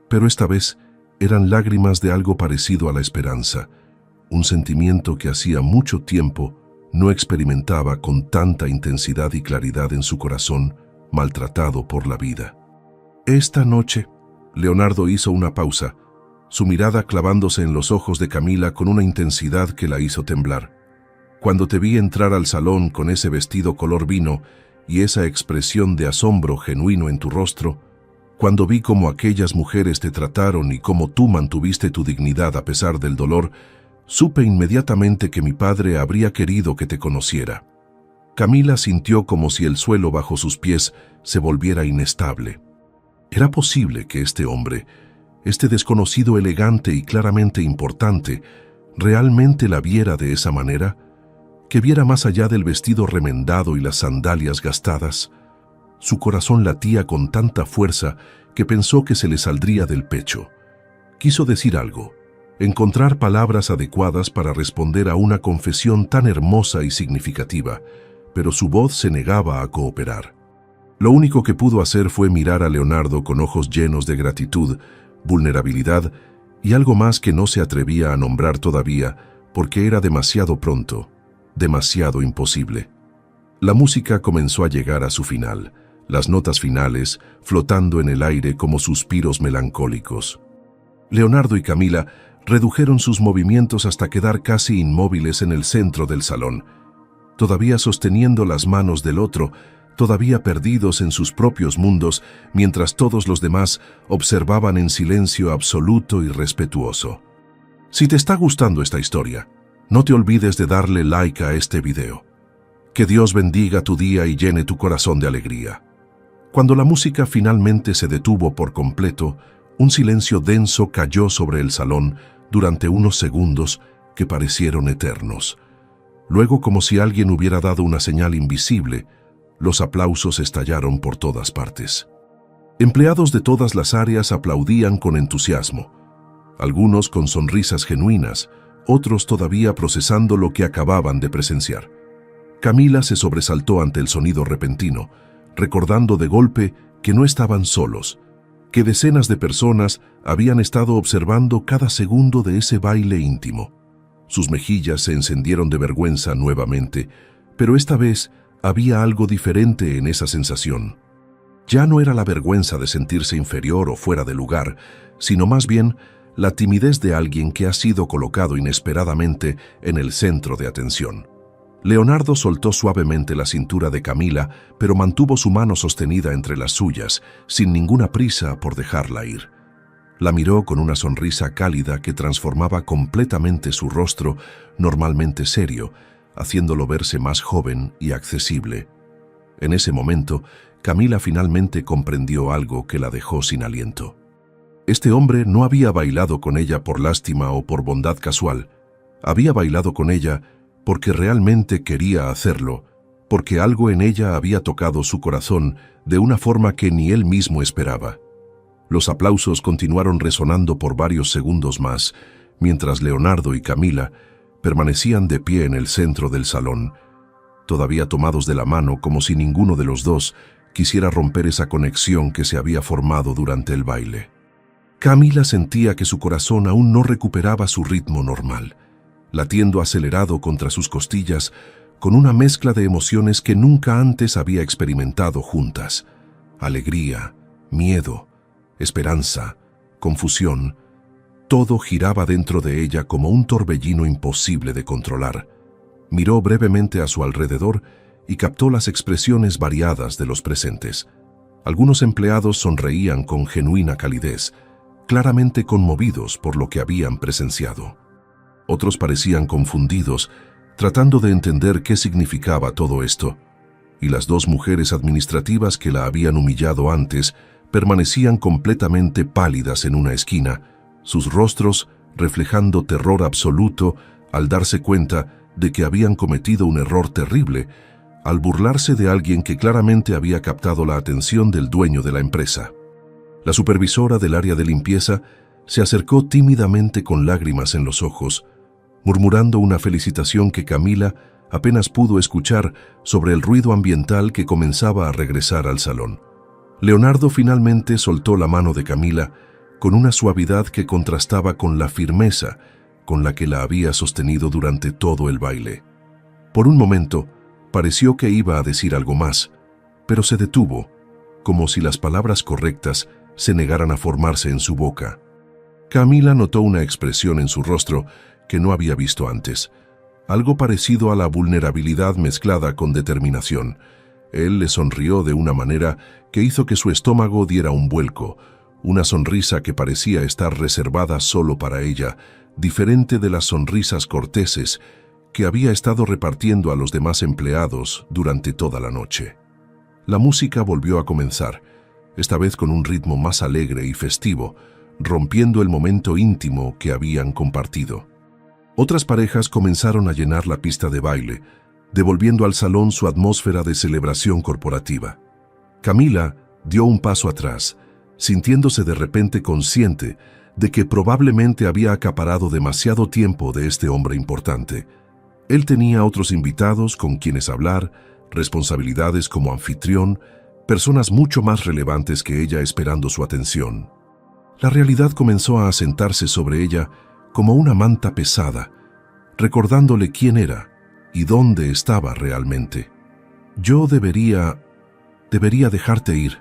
pero esta vez eran lágrimas de algo parecido a la esperanza, un sentimiento que hacía mucho tiempo no experimentaba con tanta intensidad y claridad en su corazón maltratado por la vida. Esta noche, Leonardo hizo una pausa, su mirada clavándose en los ojos de Camila con una intensidad que la hizo temblar. Cuando te vi entrar al salón con ese vestido color vino y esa expresión de asombro genuino en tu rostro, cuando vi cómo aquellas mujeres te trataron y cómo tú mantuviste tu dignidad a pesar del dolor, supe inmediatamente que mi padre habría querido que te conociera. Camila sintió como si el suelo bajo sus pies se volviera inestable. ¿Era posible que este hombre, este desconocido elegante y claramente importante, realmente la viera de esa manera? ¿Que viera más allá del vestido remendado y las sandalias gastadas? Su corazón latía con tanta fuerza que pensó que se le saldría del pecho. Quiso decir algo, encontrar palabras adecuadas para responder a una confesión tan hermosa y significativa, pero su voz se negaba a cooperar. Lo único que pudo hacer fue mirar a Leonardo con ojos llenos de gratitud, vulnerabilidad y algo más que no se atrevía a nombrar todavía porque era demasiado pronto, demasiado imposible. La música comenzó a llegar a su final, las notas finales flotando en el aire como suspiros melancólicos. Leonardo y Camila redujeron sus movimientos hasta quedar casi inmóviles en el centro del salón, todavía sosteniendo las manos del otro, todavía perdidos en sus propios mundos, mientras todos los demás observaban en silencio absoluto y respetuoso. Si te está gustando esta historia, no te olvides de darle like a este video. Que Dios bendiga tu día y llene tu corazón de alegría. Cuando la música finalmente se detuvo por completo, un silencio denso cayó sobre el salón durante unos segundos que parecieron eternos. Luego, como si alguien hubiera dado una señal invisible, los aplausos estallaron por todas partes. Empleados de todas las áreas aplaudían con entusiasmo, algunos con sonrisas genuinas, otros todavía procesando lo que acababan de presenciar. Camila se sobresaltó ante el sonido repentino, recordando de golpe que no estaban solos, que decenas de personas habían estado observando cada segundo de ese baile íntimo. Sus mejillas se encendieron de vergüenza nuevamente, pero esta vez había algo diferente en esa sensación. Ya no era la vergüenza de sentirse inferior o fuera de lugar, sino más bien la timidez de alguien que ha sido colocado inesperadamente en el centro de atención. Leonardo soltó suavemente la cintura de Camila, pero mantuvo su mano sostenida entre las suyas, sin ninguna prisa por dejarla ir. La miró con una sonrisa cálida que transformaba completamente su rostro, normalmente serio, haciéndolo verse más joven y accesible. En ese momento, Camila finalmente comprendió algo que la dejó sin aliento. Este hombre no había bailado con ella por lástima o por bondad casual. Había bailado con ella porque realmente quería hacerlo, porque algo en ella había tocado su corazón de una forma que ni él mismo esperaba. Los aplausos continuaron resonando por varios segundos más, mientras Leonardo y Camila permanecían de pie en el centro del salón, todavía tomados de la mano como si ninguno de los dos quisiera romper esa conexión que se había formado durante el baile. Camila sentía que su corazón aún no recuperaba su ritmo normal, latiendo acelerado contra sus costillas con una mezcla de emociones que nunca antes había experimentado juntas: alegría, miedo, esperanza, confusión. Todo giraba dentro de ella como un torbellino imposible de controlar. Miró brevemente a su alrededor y captó las expresiones variadas de los presentes. Algunos empleados sonreían con genuina calidez, claramente conmovidos por lo que habían presenciado. Otros parecían confundidos, tratando de entender qué significaba todo esto, y las dos mujeres administrativas que la habían humillado antes permanecían completamente pálidas en una esquina, sus rostros reflejando terror absoluto al darse cuenta de que habían cometido un error terrible al burlarse de alguien que claramente había captado la atención del dueño de la empresa. La supervisora del área de limpieza se acercó tímidamente con lágrimas en los ojos, murmurando una felicitación que Camila apenas pudo escuchar sobre el ruido ambiental que comenzaba a regresar al salón. Leonardo finalmente soltó la mano de Camila con una suavidad que contrastaba con la firmeza con la que la había sostenido durante todo el baile. Por un momento, pareció que iba a decir algo más, pero se detuvo, como si las palabras correctas se negaran a formarse en su boca. Camila notó una expresión en su rostro que no había visto antes, algo parecido a la vulnerabilidad mezclada con determinación. Él le sonrió de una manera que hizo que su estómago diera un vuelco, una sonrisa que parecía estar reservada solo para ella, diferente de las sonrisas corteses que había estado repartiendo a los demás empleados durante toda la noche. La música volvió a comenzar, esta vez con un ritmo más alegre y festivo, rompiendo el momento íntimo que habían compartido. Otras parejas comenzaron a llenar la pista de baile, devolviendo al salón su atmósfera de celebración corporativa. Camila dio un paso atrás, sintiéndose de repente consciente de que probablemente había acaparado demasiado tiempo de este hombre importante. Él tenía otros invitados con quienes hablar, responsabilidades como anfitrión, personas mucho más relevantes que ella esperando su atención. La realidad comenzó a asentarse sobre ella como una manta pesada, recordándole quién era y dónde estaba realmente. «Yo debería dejarte ir»,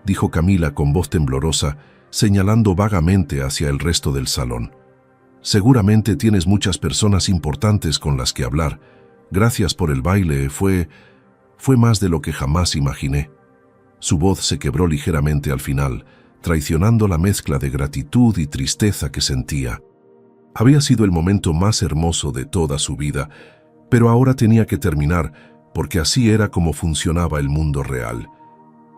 dijo Camila con voz temblorosa, señalando vagamente hacia el resto del salón. «Seguramente tienes muchas personas importantes con las que hablar. Gracias por el baile, fue más de lo que jamás imaginé». Su voz se quebró ligeramente al final, traicionando la mezcla de gratitud y tristeza que sentía. Había sido el momento más hermoso de toda su vida, pero ahora tenía que terminar, porque así era como funcionaba el mundo real.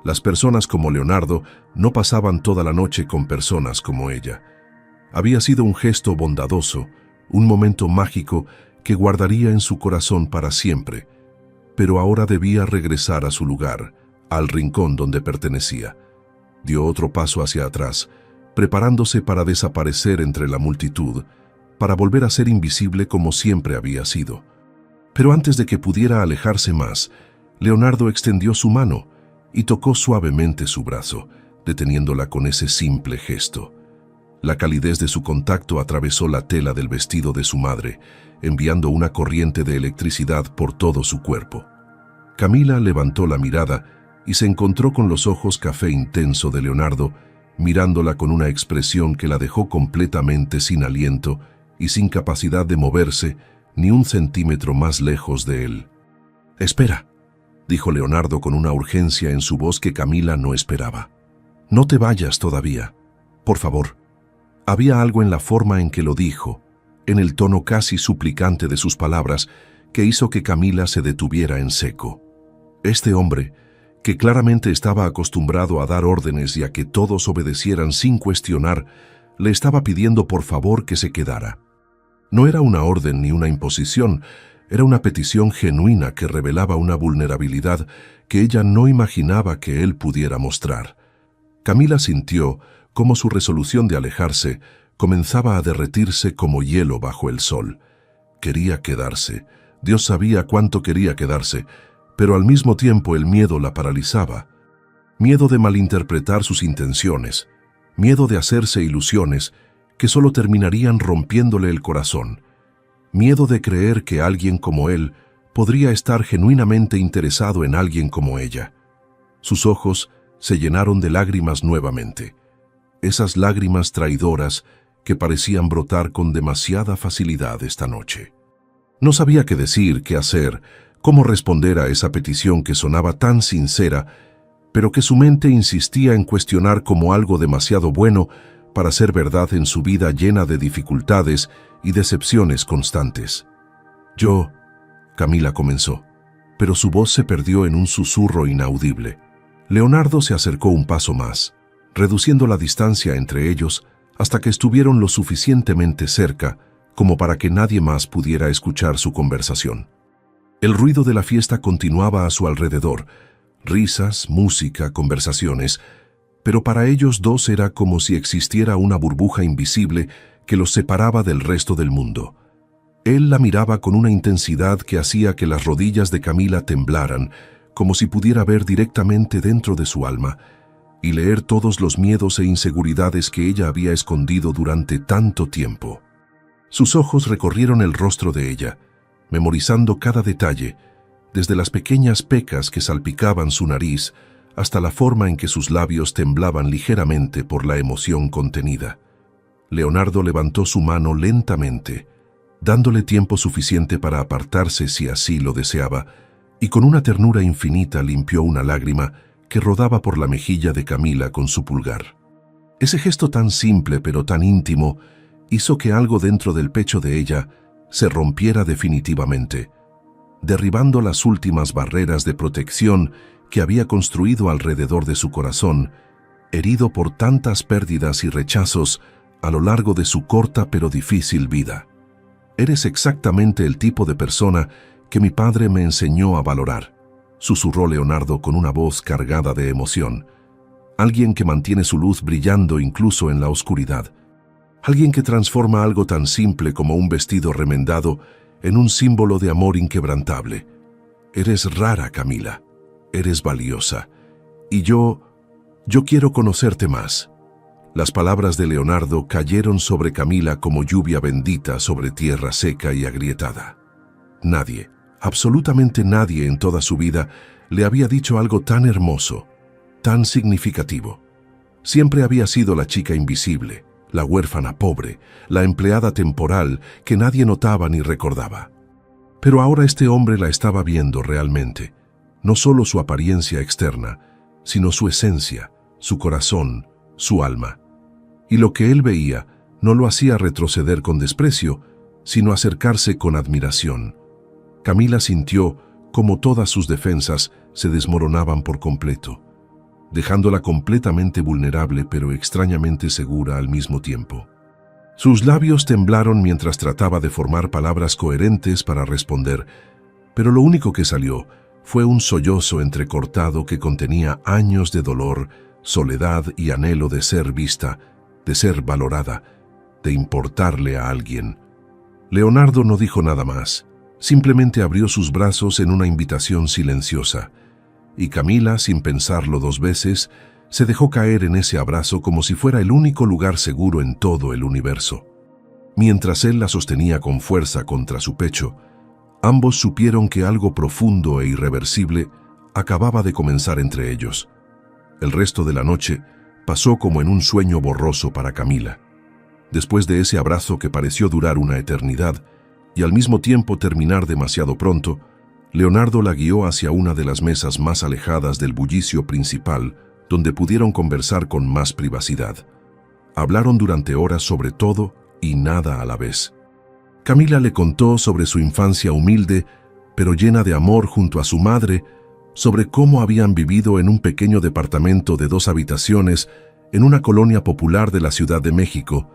Las personas como Leonardo no pasaban toda la noche con personas como ella. Había sido un gesto bondadoso, un momento mágico que guardaría en su corazón para siempre, pero ahora debía regresar a su lugar, al rincón donde pertenecía. Dio otro paso hacia atrás, preparándose para desaparecer entre la multitud, para volver a ser invisible como siempre había sido. Pero antes de que pudiera alejarse más, Leonardo extendió su mano y tocó suavemente su brazo, deteniéndola con ese simple gesto. La calidez de su contacto atravesó la tela del vestido de su madre, enviando una corriente de electricidad por todo su cuerpo. Camila levantó la mirada y se encontró con los ojos café intenso de Leonardo, mirándola con una expresión que la dejó completamente sin aliento y sin capacidad de moverse ni un centímetro más lejos de él. «Espera», dijo Leonardo con una urgencia en su voz que Camila no esperaba. «No te vayas todavía, por favor». Había algo en la forma en que lo dijo, en el tono casi suplicante de sus palabras, que hizo que Camila se detuviera en seco. Este hombre, que claramente estaba acostumbrado a dar órdenes y a que todos obedecieran sin cuestionar, le estaba pidiendo por favor que se quedara. No era una orden ni una imposición, era una petición genuina que revelaba una vulnerabilidad que ella no imaginaba que él pudiera mostrar. Camila sintió cómo su resolución de alejarse comenzaba a derretirse como hielo bajo el sol. Quería quedarse. Dios sabía cuánto quería quedarse, pero al mismo tiempo el miedo la paralizaba. Miedo de malinterpretar sus intenciones, miedo de hacerse ilusiones que solo terminarían rompiéndole el corazón, miedo de creer que alguien como él podría estar genuinamente interesado en alguien como ella. Sus ojos se llenaron de lágrimas nuevamente, esas lágrimas traidoras que parecían brotar con demasiada facilidad esta noche. No sabía qué decir, qué hacer, cómo responder a esa petición que sonaba tan sincera, pero que su mente insistía en cuestionar como algo demasiado bueno para ser verdad en su vida llena de dificultades y decepciones constantes. Camila comenzó, pero su voz se perdió en un susurro inaudible. Leonardo se acercó un paso más, reduciendo la distancia entre ellos hasta que estuvieron lo suficientemente cerca como para que nadie más pudiera escuchar su conversación. El ruido de la fiesta continuaba a su alrededor, risas, música, conversaciones, pero para ellos dos era como si existiera una burbuja invisible que los separaba del resto del mundo. Él la miraba con una intensidad que hacía que las rodillas de Camila temblaran, como si pudiera ver directamente dentro de su alma y leer todos los miedos e inseguridades que ella había escondido durante tanto tiempo. Sus ojos recorrieron el rostro de ella, memorizando cada detalle, desde las pequeñas pecas que salpicaban su nariz hasta la forma en que sus labios temblaban ligeramente por la emoción contenida. Leonardo levantó su mano lentamente, dándole tiempo suficiente para apartarse si así lo deseaba, y con una ternura infinita limpió una lágrima que rodaba por la mejilla de Camila con su pulgar. Ese gesto tan simple pero tan íntimo hizo que algo dentro del pecho de ella se rompiera definitivamente, derribando las últimas barreras de protección que había construido alrededor de su corazón, herido por tantas pérdidas y rechazos a lo largo de su corta pero difícil vida. «Eres exactamente el tipo de persona que mi padre me enseñó a valorar», susurró Leonardo con una voz cargada de emoción. «Alguien que mantiene su luz brillando incluso en la oscuridad. Alguien que transforma algo tan simple como un vestido remendado en un símbolo de amor inquebrantable. Eres rara, Camila. Eres valiosa. Y yo quiero conocerte más». Las palabras de Leonardo cayeron sobre Camila como lluvia bendita sobre tierra seca y agrietada. Nadie, absolutamente nadie en toda su vida le había dicho algo tan hermoso, tan significativo. Siempre había sido la chica invisible, la huérfana pobre, la empleada temporal que nadie notaba ni recordaba. Pero ahora este hombre la estaba viendo realmente, no solo su apariencia externa, sino su esencia, su corazón, su alma. Y lo que él veía no lo hacía retroceder con desprecio, sino acercarse con admiración. Camila sintió como todas sus defensas se desmoronaban por completo, dejándola completamente vulnerable pero extrañamente segura al mismo tiempo. Sus labios temblaron mientras trataba de formar palabras coherentes para responder, pero lo único que salió fue un sollozo entrecortado que contenía años de dolor, soledad y anhelo de ser vista, de ser valorada, de importarle a alguien. Leonardo no dijo nada más, simplemente abrió sus brazos en una invitación silenciosa, y Camila, sin pensarlo dos veces, se dejó caer en ese abrazo como si fuera el único lugar seguro en todo el universo. Mientras él la sostenía con fuerza contra su pecho, ambos supieron que algo profundo e irreversible acababa de comenzar entre ellos. El resto de la noche pasó como en un sueño borroso para Camila. Después de ese abrazo que pareció durar una eternidad y al mismo tiempo terminar demasiado pronto, Leonardo la guió hacia una de las mesas más alejadas del bullicio principal, donde pudieron conversar con más privacidad. Hablaron durante horas sobre todo y nada a la vez. Camila le contó sobre su infancia humilde, pero llena de amor junto a su madre, sobre cómo habían vivido en un pequeño departamento de 2 habitaciones en una colonia popular de la Ciudad de México,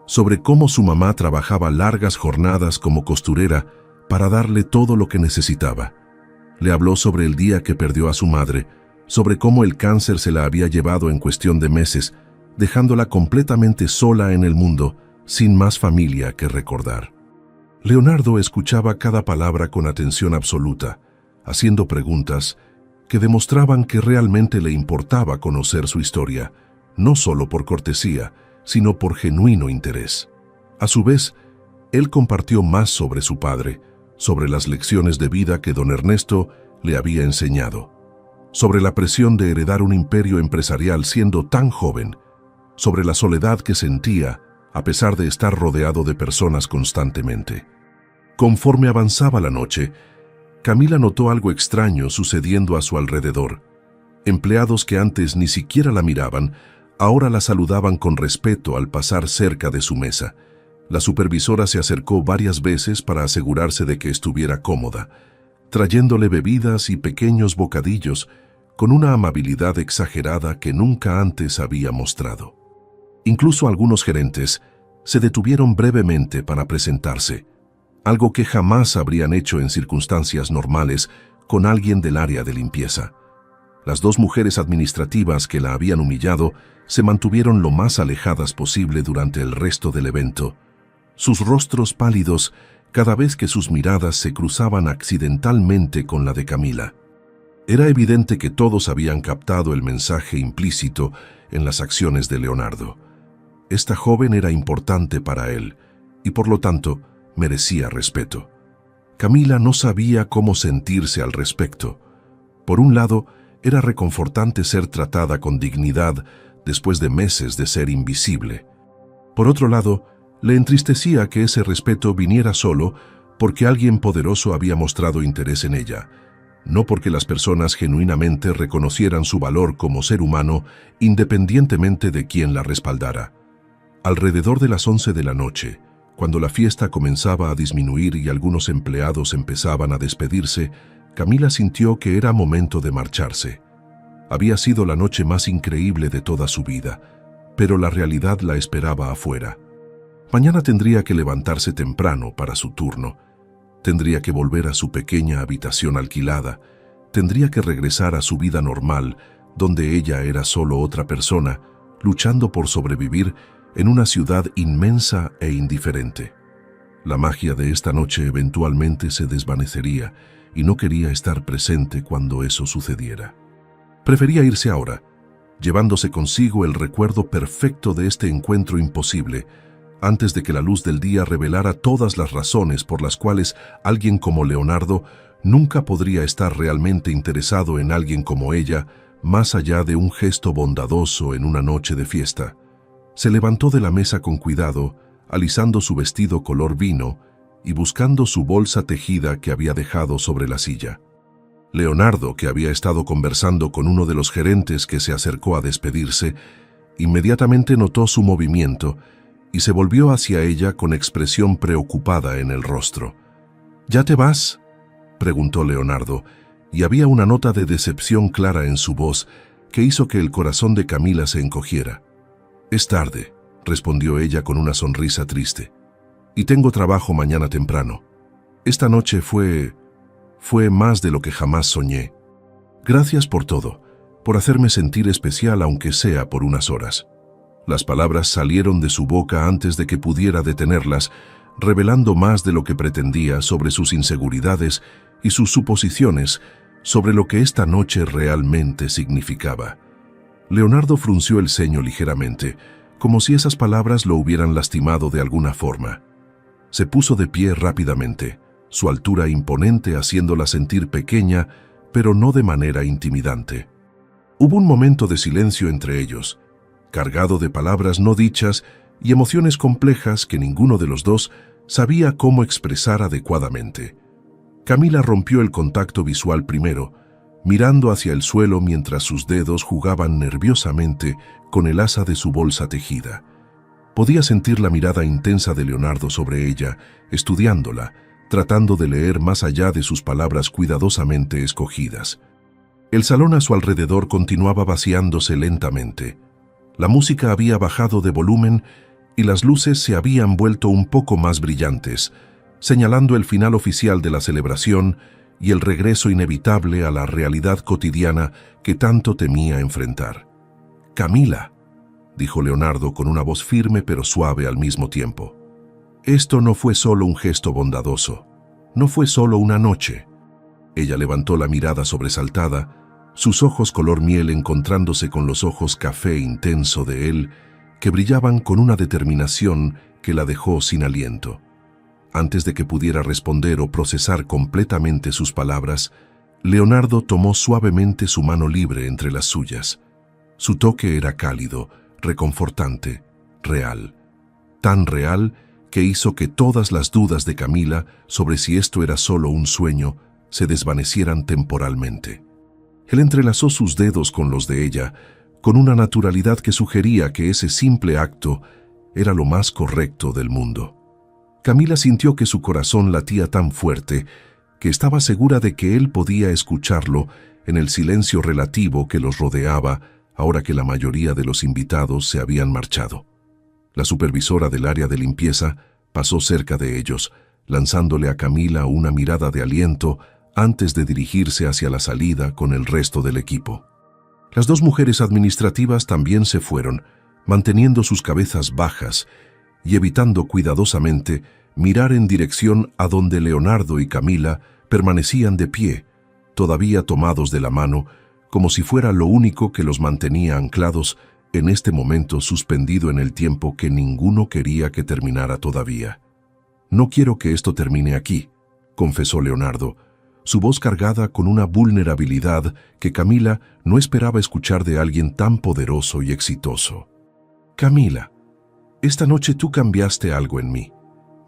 sobre cómo su mamá trabajaba largas jornadas como costurera para darle todo lo que necesitaba. Le habló sobre el día que perdió a su madre, sobre cómo el cáncer se la había llevado en cuestión de meses, dejándola completamente sola en el mundo, sin más familia que recordar. Leonardo escuchaba cada palabra con atención absoluta, haciendo preguntas que demostraban que realmente le importaba conocer su historia, no solo por cortesía, sino por genuino interés. A su vez, él compartió más sobre su padre, sobre las lecciones de vida que don Ernesto le había enseñado, sobre la presión de heredar un imperio empresarial siendo tan joven, sobre la soledad que sentía a pesar de estar rodeado de personas constantemente. Conforme avanzaba la noche, Camila notó algo extraño sucediendo a su alrededor. Empleados que antes ni siquiera la miraban, Ahora la saludaban con respeto al pasar cerca de su mesa. La supervisora se acercó varias veces para asegurarse de que estuviera cómoda, trayéndole bebidas y pequeños bocadillos con una amabilidad exagerada que nunca antes había mostrado. Incluso algunos gerentes se detuvieron brevemente para presentarse, algo que jamás habrían hecho en circunstancias normales con alguien del área de limpieza. Las dos mujeres administrativas que la habían humillado se mantuvieron lo más alejadas posible durante el resto del evento, sus rostros pálidos cada vez que sus miradas se cruzaban accidentalmente con la de Camila. Era evidente que todos habían captado el mensaje implícito en las acciones de Leonardo. Esta joven era importante para él y, por lo tanto, merecía respeto. Camila no sabía cómo sentirse al respecto. Por un lado, era reconfortante ser tratada con dignidad después de meses de ser invisible. Por otro lado, le entristecía que ese respeto viniera solo porque alguien poderoso había mostrado interés en ella, no porque las personas genuinamente reconocieran su valor como ser humano independientemente de quién la respaldara. Alrededor de las 11 de la noche, cuando la fiesta comenzaba a disminuir y algunos empleados empezaban a despedirse, Camila sintió que era momento de marcharse. Había sido la noche más increíble de toda su vida, pero la realidad la esperaba afuera. Mañana tendría que levantarse temprano para su turno. Tendría que volver a su pequeña habitación alquilada. Tendría que regresar a su vida normal, donde ella era solo otra persona, luchando por sobrevivir en una ciudad inmensa e indiferente. La magia de esta noche eventualmente se desvanecería y no quería estar presente cuando eso sucediera. Prefería irse ahora, llevándose consigo el recuerdo perfecto de este encuentro imposible, antes de que la luz del día revelara todas las razones por las cuales alguien como Leonardo nunca podría estar realmente interesado en alguien como ella, más allá de un gesto bondadoso en una noche de fiesta. Se levantó de la mesa con cuidado, alisando su vestido color vino y buscando su bolsa tejida que había dejado sobre la silla. Leonardo, que había estado conversando con uno de los gerentes que se acercó a despedirse, inmediatamente notó su movimiento y se volvió hacia ella con expresión preocupada en el rostro. ¿Ya te vas?, preguntó Leonardo, y había una nota de decepción clara en su voz que hizo que el corazón de Camila se encogiera. «Es tarde», respondió ella con una sonrisa triste, «y tengo trabajo mañana temprano. Esta noche fue más de lo que jamás soñé. Gracias por todo, por hacerme sentir especial aunque sea por unas horas». Las palabras salieron de su boca antes de que pudiera detenerlas, revelando más de lo que pretendía sobre sus inseguridades y sus suposiciones sobre lo que esta noche realmente significaba. Leonardo frunció el ceño ligeramente, como si esas palabras lo hubieran lastimado de alguna forma. Se puso de pie rápidamente, su altura imponente haciéndola sentir pequeña, pero no de manera intimidante. Hubo un momento de silencio entre ellos, cargado de palabras no dichas y emociones complejas que ninguno de los dos sabía cómo expresar adecuadamente. Camila rompió el contacto visual primero, mirando hacia el suelo mientras sus dedos jugaban nerviosamente con el asa de su bolsa tejida. Podía sentir la mirada intensa de Leonardo sobre ella, estudiándola, tratando de leer más allá de sus palabras cuidadosamente escogidas. El salón a su alrededor continuaba vaciándose lentamente. La música había bajado de volumen y las luces se habían vuelto un poco más brillantes, señalando el final oficial de la celebración y el regreso inevitable a la realidad cotidiana que tanto temía enfrentar. «Camila», dijo Leonardo con una voz firme pero suave al mismo tiempo. «Esto no fue solo un gesto bondadoso, no fue solo una noche». Ella levantó la mirada sobresaltada, sus ojos color miel encontrándose con los ojos café intenso de él, que brillaban con una determinación que la dejó sin aliento. Antes de que pudiera responder o procesar completamente sus palabras, Leonardo tomó suavemente su mano libre entre las suyas. Su toque era cálido, reconfortante, real. Tan real que hizo que todas las dudas de Camila sobre si esto era solo un sueño se desvanecieran temporalmente. Él entrelazó sus dedos con los de ella, con una naturalidad que sugería que ese simple acto era lo más correcto del mundo. Camila sintió que su corazón latía tan fuerte que estaba segura de que él podía escucharlo en el silencio relativo que los rodeaba ahora que la mayoría de los invitados se habían marchado. La supervisora del área de limpieza pasó cerca de ellos, lanzándole a Camila una mirada de aliento antes de dirigirse hacia la salida con el resto del equipo. Las dos mujeres administrativas también se fueron, manteniendo sus cabezas bajas y evitando cuidadosamente mirar en dirección a donde Leonardo y Camila permanecían de pie, todavía tomados de la mano, como si fuera lo único que los mantenía anclados en este momento suspendido en el tiempo que ninguno quería que terminara todavía. «No quiero que esto termine aquí», confesó Leonardo, su voz cargada con una vulnerabilidad que Camila no esperaba escuchar de alguien tan poderoso y exitoso. «Camila, esta noche tú cambiaste algo en mí.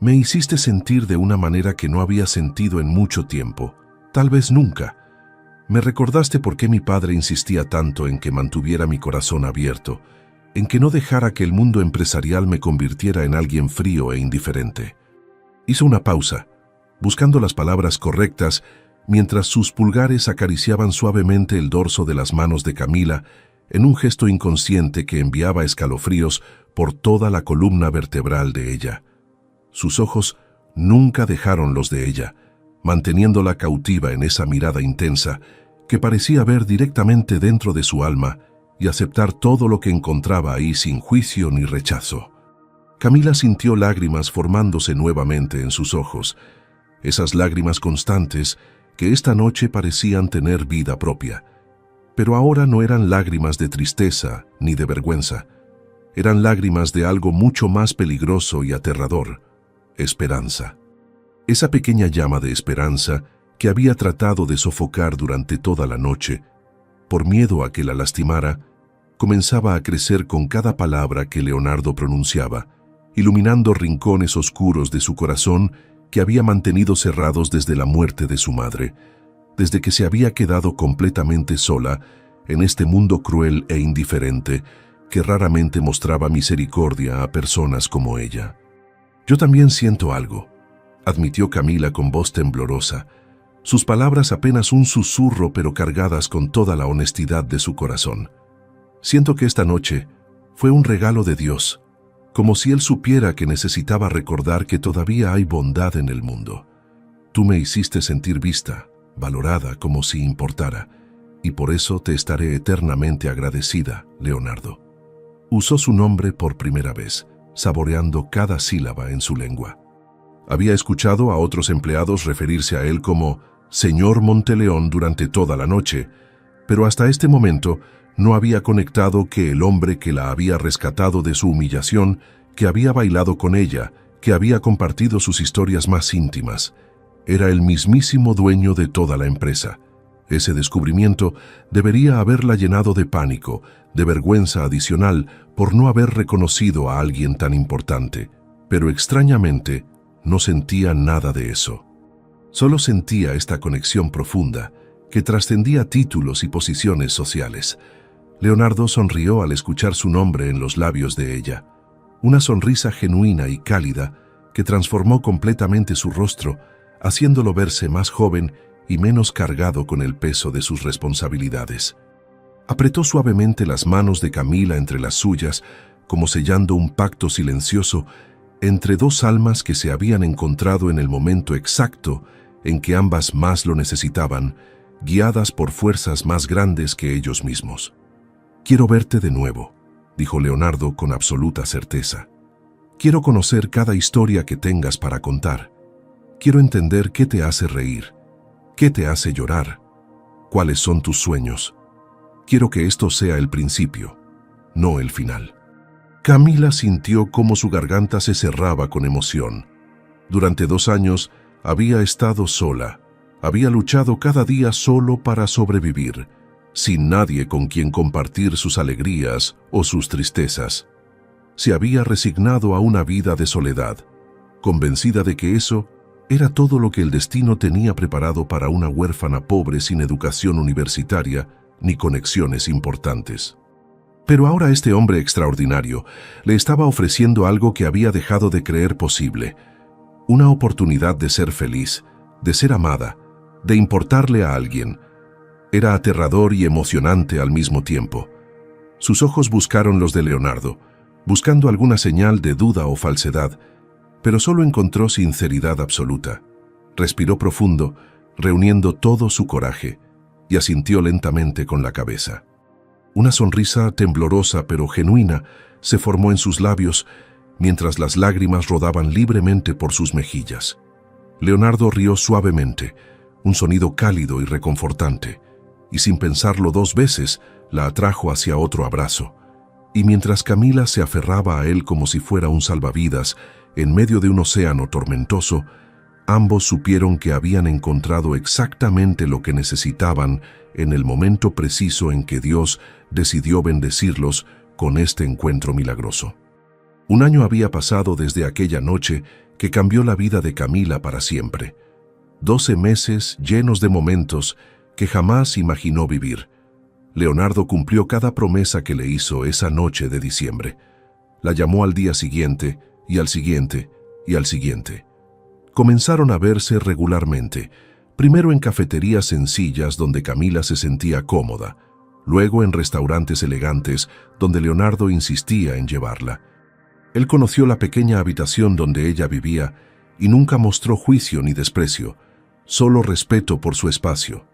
Me hiciste sentir de una manera que no había sentido en mucho tiempo, tal vez nunca. Me recordaste por qué mi padre insistía tanto en que mantuviera mi corazón abierto, en que no dejara que el mundo empresarial me convirtiera en alguien frío e indiferente». Hizo una pausa, buscando las palabras correctas, mientras sus pulgares acariciaban suavemente el dorso de las manos de Camila en un gesto inconsciente que enviaba escalofríos por toda la columna vertebral de ella. Sus ojos nunca dejaron los de ella, manteniéndola cautiva en esa mirada intensa que parecía ver directamente dentro de su alma y aceptar todo lo que encontraba ahí sin juicio ni rechazo. Camila sintió lágrimas formándose nuevamente en sus ojos, esas lágrimas constantes que esta noche parecían tener vida propia. Pero ahora no eran lágrimas de tristeza ni de vergüenza, eran lágrimas de algo mucho más peligroso y aterrador: esperanza. Esa pequeña llama de esperanza que había tratado de sofocar durante toda la noche, por miedo a que la lastimara, comenzaba a crecer con cada palabra que Leonardo pronunciaba, iluminando rincones oscuros de su corazón que había mantenido cerrados desde la muerte de su madre, desde que se había quedado completamente sola en este mundo cruel e indiferente que raramente mostraba misericordia a personas como ella. «Yo también siento algo», admitió Camila con voz temblorosa, sus palabras apenas un susurro pero cargadas con toda la honestidad de su corazón. «Siento que esta noche fue un regalo de Dios, como si Él supiera que necesitaba recordar que todavía hay bondad en el mundo. Tú me hiciste sentir vista, valorada, como si importara, y por eso te estaré eternamente agradecida, Leonardo». Usó su nombre por primera vez, saboreando cada sílaba en su lengua. Había escuchado a otros empleados referirse a él como «Señor Monteleón» durante toda la noche, pero hasta este momento no había conectado que el hombre que la había rescatado de su humillación, que había bailado con ella, que había compartido sus historias más íntimas, era el mismísimo dueño de toda la empresa. Ese descubrimiento debería haberla llenado de pánico, de vergüenza adicional por no haber reconocido a alguien tan importante, pero extrañamente no sentía nada de eso. Solo sentía esta conexión profunda que trascendía títulos y posiciones sociales. Leonardo sonrió al escuchar su nombre en los labios de ella, una sonrisa genuina y cálida que transformó completamente su rostro, haciéndolo verse más joven y menos cargado con el peso de sus responsabilidades. Apretó suavemente las manos de Camila entre las suyas, como sellando un pacto silencioso entre dos almas que se habían encontrado en el momento exacto en que ambas más lo necesitaban, guiadas por fuerzas más grandes que ellos mismos. «Quiero verte de nuevo», dijo Leonardo con absoluta certeza. «Quiero conocer cada historia que tengas para contar. Quiero entender qué te hace reír, qué te hace llorar, cuáles son tus sueños. Quiero que esto sea el principio, no el final». Camila sintió cómo su garganta se cerraba con emoción. Durante 2 años había estado sola, había luchado cada día solo para sobrevivir, sin nadie con quien compartir sus alegrías o sus tristezas. Se había resignado a una vida de soledad, convencida de que eso era todo lo que el destino tenía preparado para una huérfana pobre sin educación universitaria ni conexiones importantes. Pero ahora este hombre extraordinario le estaba ofreciendo algo que había dejado de creer posible, una oportunidad de ser feliz, de ser amada, de importarle a alguien. Era aterrador y emocionante al mismo tiempo. Sus ojos buscaron los de Leonardo, buscando alguna señal de duda o falsedad, pero solo encontró sinceridad absoluta. Respiró profundo, reuniendo todo su coraje, y asintió lentamente con la cabeza. Una sonrisa temblorosa pero genuina se formó en sus labios, mientras las lágrimas rodaban libremente por sus mejillas. Leonardo rió suavemente, un sonido cálido y reconfortante, y sin pensarlo dos veces, la atrajo hacia otro abrazo. Y mientras Camila se aferraba a él como si fuera un salvavidas en medio de un océano tormentoso, ambos supieron que habían encontrado exactamente lo que necesitaban en el momento preciso en que Dios decidió bendecirlos con este encuentro milagroso. Un año había pasado desde aquella noche que cambió la vida de Camila para siempre. 12 meses llenos de momentos que jamás imaginó vivir. Leonardo cumplió cada promesa que le hizo esa noche de diciembre. La llamó al día siguiente, y al siguiente, y al siguiente. Comenzaron a verse regularmente, primero en cafeterías sencillas donde Camila se sentía cómoda, luego en restaurantes elegantes donde Leonardo insistía en llevarla. Él conoció la pequeña habitación donde ella vivía y nunca mostró juicio ni desprecio, solo respeto por su espacio.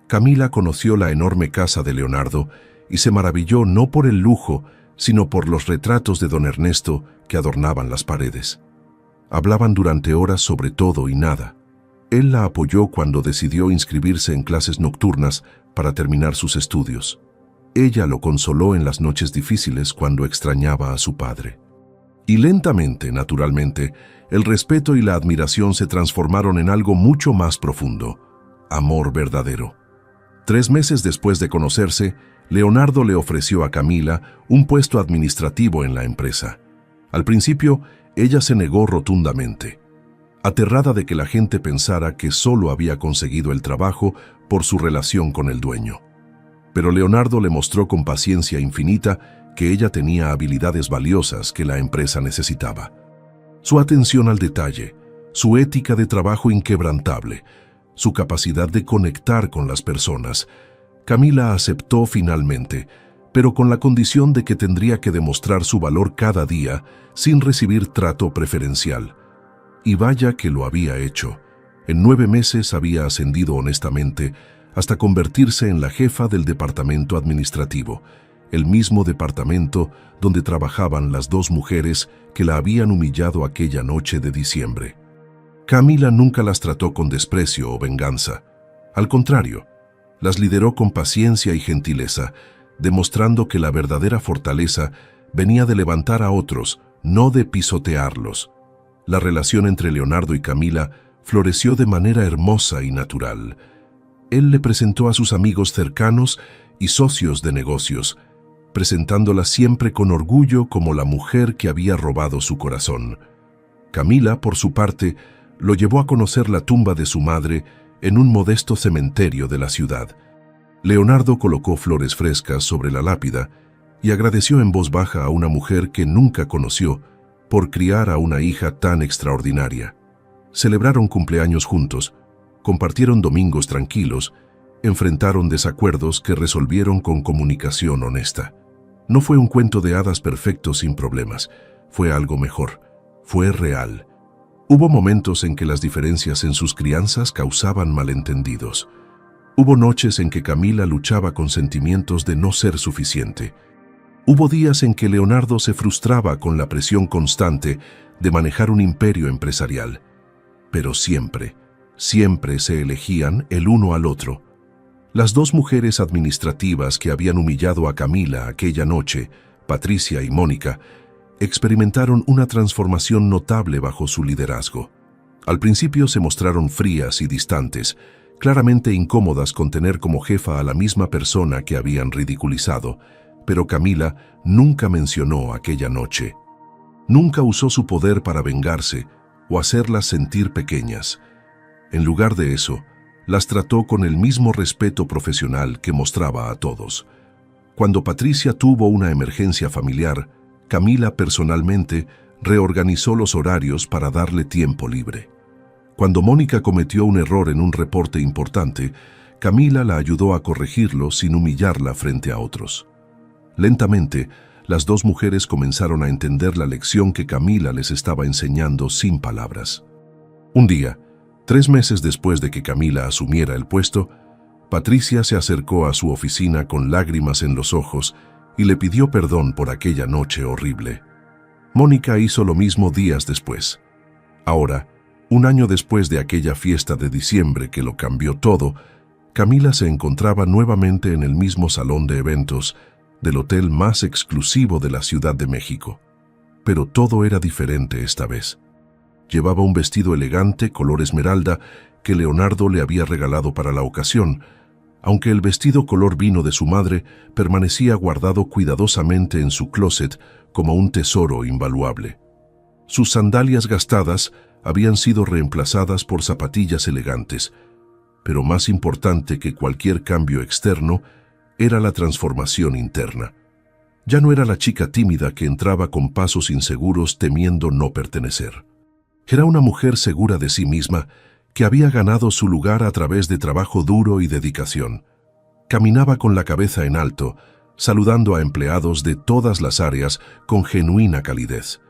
Camila conoció la enorme casa de Leonardo y se maravilló no por el lujo, sino por los retratos de don Ernesto que adornaban las paredes. Hablaban durante horas sobre todo y nada. Él la apoyó cuando decidió inscribirse en clases nocturnas para terminar sus estudios. Ella lo consoló en las noches difíciles cuando extrañaba a su padre. Y lentamente, naturalmente, el respeto y la admiración se transformaron en algo mucho más profundo: amor verdadero. 3 meses después de conocerse, Leonardo le ofreció a Camila un puesto administrativo en la empresa. Al principio, ella se negó rotundamente, aterrada de que la gente pensara que solo había conseguido el trabajo por su relación con el dueño. Pero Leonardo le mostró con paciencia infinita que ella tenía habilidades valiosas que la empresa necesitaba. Su atención al detalle, su ética de trabajo inquebrantable, su capacidad de conectar con las personas. Camila aceptó finalmente, pero con la condición de que tendría que demostrar su valor cada día sin recibir trato preferencial. Y vaya que lo había hecho. En 9 meses había ascendido honestamente hasta convertirse en la jefa del departamento administrativo, el mismo departamento donde trabajaban las 2 mujeres que la habían humillado aquella noche de diciembre. Camila nunca las trató con desprecio o venganza. Al contrario, las lideró con paciencia y gentileza, demostrando que la verdadera fortaleza venía de levantar a otros, no de pisotearlos. La relación entre Leonardo y Camila floreció de manera hermosa y natural. Él le presentó a sus amigos cercanos y socios de negocios, presentándola siempre con orgullo como la mujer que había robado su corazón. Camila, por su parte, lo llevó a conocer la tumba de su madre en un modesto cementerio de la ciudad. Leonardo colocó flores frescas sobre la lápida y agradeció en voz baja a una mujer que nunca conoció por criar a una hija tan extraordinaria. Celebraron cumpleaños juntos, compartieron domingos tranquilos, enfrentaron desacuerdos que resolvieron con comunicación honesta. No fue un cuento de hadas perfecto sin problemas, fue algo mejor, fue real. Hubo momentos en que las diferencias en sus crianzas causaban malentendidos. Hubo noches en que Camila luchaba con sentimientos de no ser suficiente. Hubo días en que Leonardo se frustraba con la presión constante de manejar un imperio empresarial. Pero siempre, siempre se elegían el uno al otro. Las 2 mujeres administrativas que habían humillado a Camila aquella noche, Patricia y Mónica, experimentaron una transformación notable bajo su liderazgo. Al principio se mostraron frías y distantes, claramente incómodas con tener como jefa a la misma persona que habían ridiculizado, pero Camila nunca mencionó aquella noche. Nunca usó su poder para vengarse o hacerlas sentir pequeñas. En lugar de eso, las trató con el mismo respeto profesional que mostraba a todos. Cuando Patricia tuvo una emergencia familiar, Camila personalmente reorganizó los horarios para darle tiempo libre. Cuando Mónica cometió un error en un reporte importante, Camila la ayudó a corregirlo sin humillarla frente a otros. Lentamente, las dos mujeres comenzaron a entender la lección que Camila les estaba enseñando sin palabras. Un día, 3 meses después de que Camila asumiera el puesto, Patricia se acercó a su oficina con lágrimas en los ojos y le pidió perdón por aquella noche horrible. Mónica hizo lo mismo días después. Ahora, un año después de aquella fiesta de diciembre que lo cambió todo, Camila se encontraba nuevamente en el mismo salón de eventos del hotel más exclusivo de la Ciudad de México. Pero todo era diferente esta vez. Llevaba un vestido elegante color esmeralda que Leonardo le había regalado para la ocasión, aunque el vestido color vino de su madre permanecía guardado cuidadosamente en su closet como un tesoro invaluable. Sus sandalias gastadas habían sido reemplazadas por zapatillas elegantes, pero más importante que cualquier cambio externo era la transformación interna. Ya no era la chica tímida que entraba con pasos inseguros temiendo no pertenecer. Era una mujer segura de sí misma que había ganado su lugar a través de trabajo duro y dedicación. Caminaba con la cabeza en alto, saludando a empleados de todas las áreas con genuina calidez.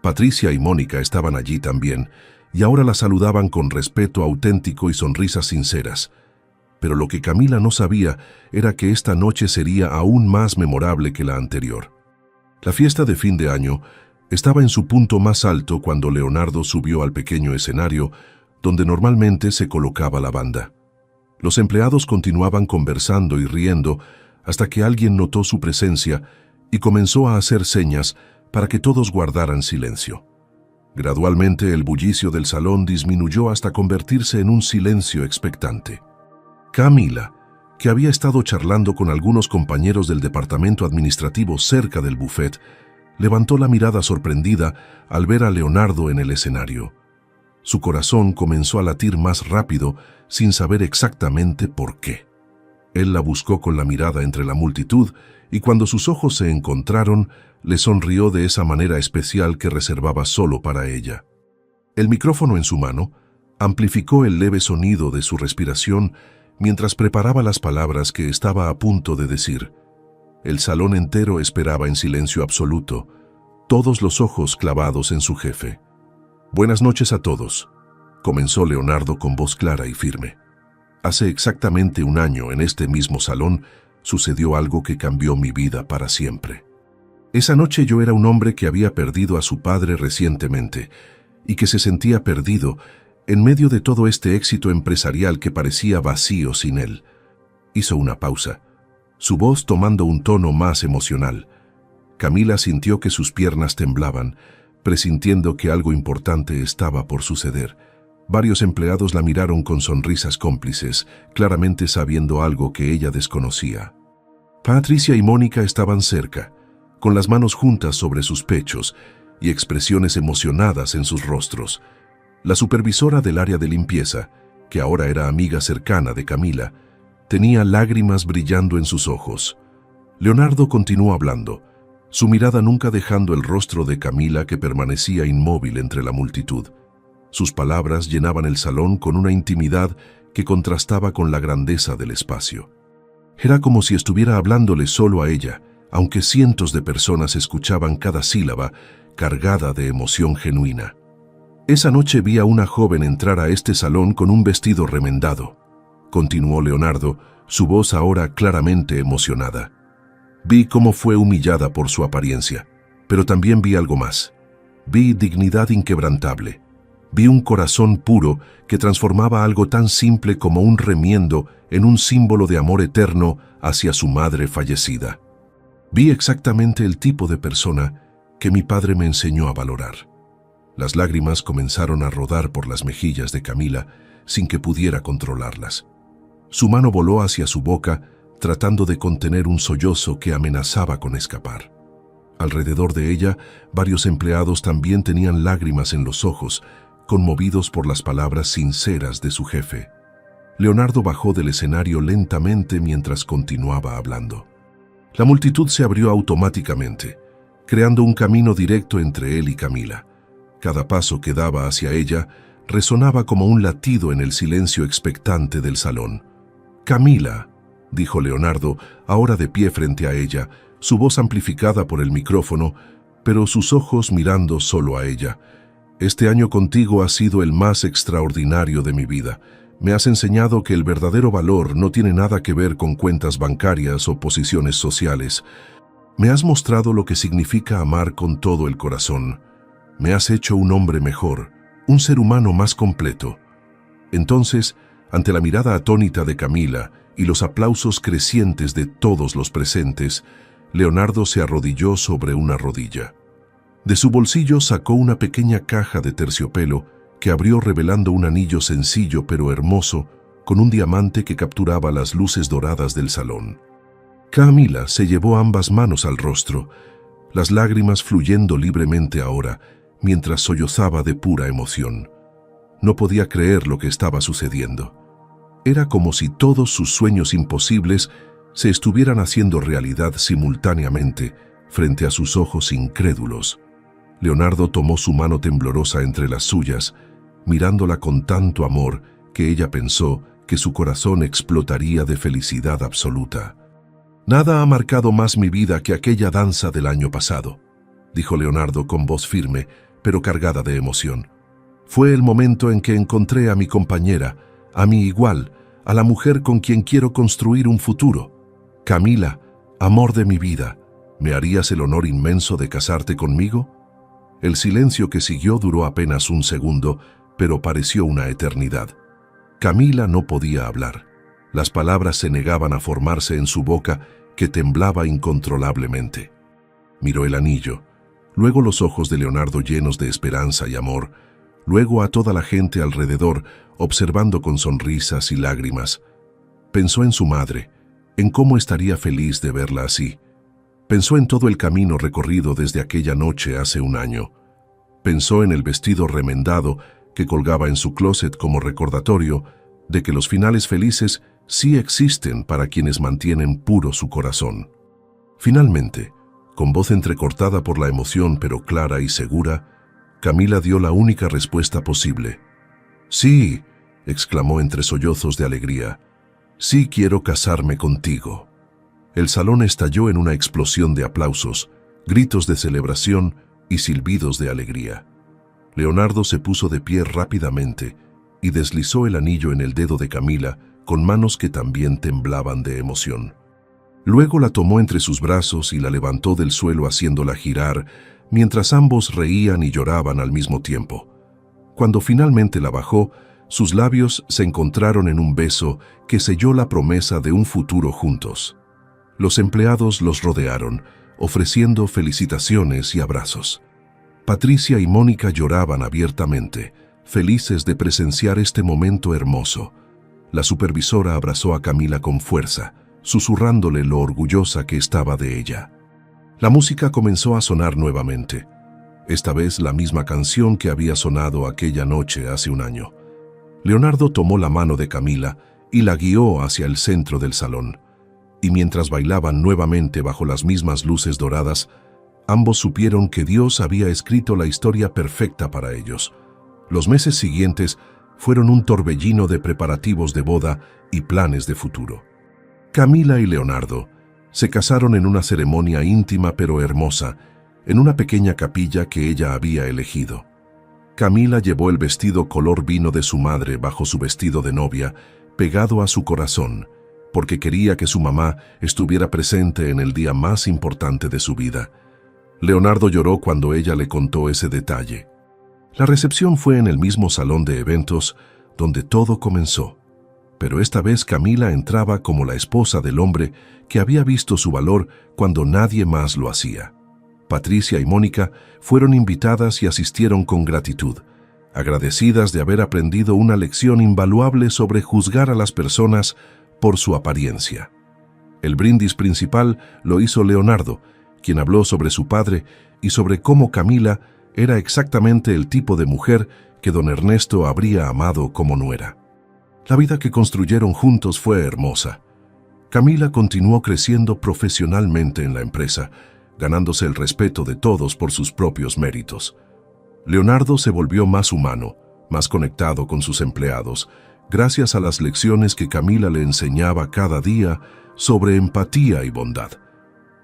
Patricia y Mónica estaban allí también, y ahora la saludaban con respeto auténtico y sonrisas sinceras. Pero lo que Camila no sabía era que esta noche sería aún más memorable que la anterior. La fiesta de fin de año estaba en su punto más alto cuando Leonardo subió al pequeño escenario donde normalmente se colocaba la banda. Los empleados continuaban conversando y riendo hasta que alguien notó su presencia y comenzó a hacer señas para que todos guardaran silencio. Gradualmente el bullicio del salón disminuyó hasta convertirse en un silencio expectante. Camila, que había estado charlando con algunos compañeros del departamento administrativo cerca del buffet, levantó la mirada sorprendida al ver a Leonardo en el escenario. Su corazón comenzó a latir más rápido sin saber exactamente por qué. Él la buscó con la mirada entre la multitud y cuando sus ojos se encontraron, le sonrió de esa manera especial que reservaba solo para ella. El micrófono en su mano amplificó el leve sonido de su respiración mientras preparaba las palabras que estaba a punto de decir. El salón entero esperaba en silencio absoluto, todos los ojos clavados en su jefe. «Buenas noches a todos», comenzó Leonardo con voz clara y firme. «Hace exactamente un año, en este mismo salón, sucedió algo que cambió mi vida para siempre. Esa noche yo era un hombre que había perdido a su padre recientemente y que se sentía perdido en medio de todo este éxito empresarial que parecía vacío sin él». Hizo una pausa, su voz tomando un tono más emocional. Camila sintió que sus piernas temblaban, presintiendo que algo importante estaba por suceder. Varios empleados la miraron con sonrisas cómplices, claramente sabiendo algo que ella desconocía. Patricia y Mónica estaban cerca, con las manos juntas sobre sus pechos y expresiones emocionadas en sus rostros. La supervisora del área de limpieza, que ahora era amiga cercana de Camila, tenía lágrimas brillando en sus ojos. Leonardo continuó hablando, su mirada nunca dejando el rostro de Camila que permanecía inmóvil entre la multitud. Sus palabras llenaban el salón con una intimidad que contrastaba con la grandeza del espacio. Era como si estuviera hablándole solo a ella, aunque cientos de personas escuchaban cada sílaba cargada de emoción genuina. Esa noche vi a una joven entrar a este salón con un vestido remendado, continuó Leonardo, su voz ahora claramente emocionada. Vi cómo fue humillada por su apariencia, pero también vi algo más. Vi dignidad inquebrantable. Vi un corazón puro que transformaba algo tan simple como un remiendo en un símbolo de amor eterno hacia su madre fallecida. Vi exactamente el tipo de persona que mi padre me enseñó a valorar. Las lágrimas comenzaron a rodar por las mejillas de Camila sin que pudiera controlarlas. Su mano voló hacia su boca, tratando de contener un sollozo que amenazaba con escapar. Alrededor de ella, varios empleados también tenían lágrimas en los ojos, conmovidos por las palabras sinceras de su jefe. Leonardo bajó del escenario lentamente mientras continuaba hablando. La multitud se abrió automáticamente, creando un camino directo entre él y Camila. Cada paso que daba hacia ella resonaba como un latido en el silencio expectante del salón. «Camila», dijo Leonardo, ahora de pie frente a ella, su voz amplificada por el micrófono, pero sus ojos mirando solo a ella. «Este año contigo ha sido el más extraordinario de mi vida. Me has enseñado que el verdadero valor no tiene nada que ver con cuentas bancarias o posiciones sociales. Me has mostrado lo que significa amar con todo el corazón. Me has hecho un hombre mejor, un ser humano más completo». Entonces, ante la mirada atónita de Camila y los aplausos crecientes de todos los presentes, Leonardo se arrodilló sobre una rodilla. De su bolsillo sacó una pequeña caja de terciopelo que abrió revelando un anillo sencillo pero hermoso con un diamante que capturaba las luces doradas del salón. Camila se llevó ambas manos al rostro, las lágrimas fluyendo libremente ahora, mientras sollozaba de pura emoción. No podía creer lo que estaba sucediendo. Era como si todos sus sueños imposibles se estuvieran haciendo realidad simultáneamente frente a sus ojos incrédulos. Leonardo tomó su mano temblorosa entre las suyas, mirándola con tanto amor que ella pensó que su corazón explotaría de felicidad absoluta. «Nada ha marcado más mi vida que aquella danza del año pasado», dijo Leonardo con voz firme, pero cargada de emoción. «Fue el momento en que encontré a mi compañera, a mi igual, a la mujer con quien quiero construir un futuro. Camila, amor de mi vida, ¿me harías el honor inmenso de casarte conmigo?». El silencio que siguió duró apenas un segundo, pero pareció una eternidad. Camila no podía hablar. Las palabras se negaban a formarse en su boca, que temblaba incontrolablemente. Miró el anillo, luego los ojos de Leonardo llenos de esperanza y amor, luego a toda la gente alrededor, observando con sonrisas y lágrimas. Pensó en su madre, en cómo estaría feliz de verla así. Pensó en todo el camino recorrido desde aquella noche hace un año. Pensó en el vestido remendado que colgaba en su closet como recordatorio de que los finales felices sí existen para quienes mantienen puro su corazón. Finalmente, con voz entrecortada por la emoción pero clara y segura, Camila dio la única respuesta posible. «Sí», exclamó entre sollozos de alegría, «sí quiero casarme contigo». El salón estalló en una explosión de aplausos, gritos de celebración y silbidos de alegría. Leonardo se puso de pie rápidamente y deslizó el anillo en el dedo de Camila con manos que también temblaban de emoción. Luego la tomó entre sus brazos y la levantó del suelo haciéndola girar, mientras ambos reían y lloraban al mismo tiempo. Cuando finalmente la bajó, sus labios se encontraron en un beso que selló la promesa de un futuro juntos. Los empleados los rodearon, ofreciendo felicitaciones y abrazos. Patricia y Mónica lloraban abiertamente, felices de presenciar este momento hermoso. La supervisora abrazó a Camila con fuerza, susurrándole lo orgullosa que estaba de ella. La música comenzó a sonar nuevamente, esta vez la misma canción que había sonado aquella noche hace un año. Leonardo tomó la mano de Camila y la guió hacia el centro del salón. Y mientras bailaban nuevamente bajo las mismas luces doradas, ambos supieron que Dios había escrito la historia perfecta para ellos. Los meses siguientes fueron un torbellino de preparativos de boda y planes de futuro. Camila y Leonardo se casaron en una ceremonia íntima pero hermosa, en una pequeña capilla que ella había elegido. Camila llevó el vestido color vino de su madre bajo su vestido de novia, pegado a su corazón, porque quería que su mamá estuviera presente en el día más importante de su vida. Leonardo lloró cuando ella le contó ese detalle. La recepción fue en el mismo salón de eventos donde todo comenzó, pero esta vez Camila entraba como la esposa del hombre que había visto su valor cuando nadie más lo hacía. Patricia y Mónica fueron invitadas y asistieron con gratitud, agradecidas de haber aprendido una lección invaluable sobre juzgar a las personas por su apariencia. El brindis principal lo hizo Leonardo, quien habló sobre su padre y sobre cómo Camila era exactamente el tipo de mujer que don Ernesto habría amado como nuera. La vida que construyeron juntos fue hermosa. Camila continuó creciendo profesionalmente en la empresa, ganándose el respeto de todos por sus propios méritos. Leonardo se volvió más humano, más conectado con sus empleados, gracias a las lecciones que Camila le enseñaba cada día sobre empatía y bondad.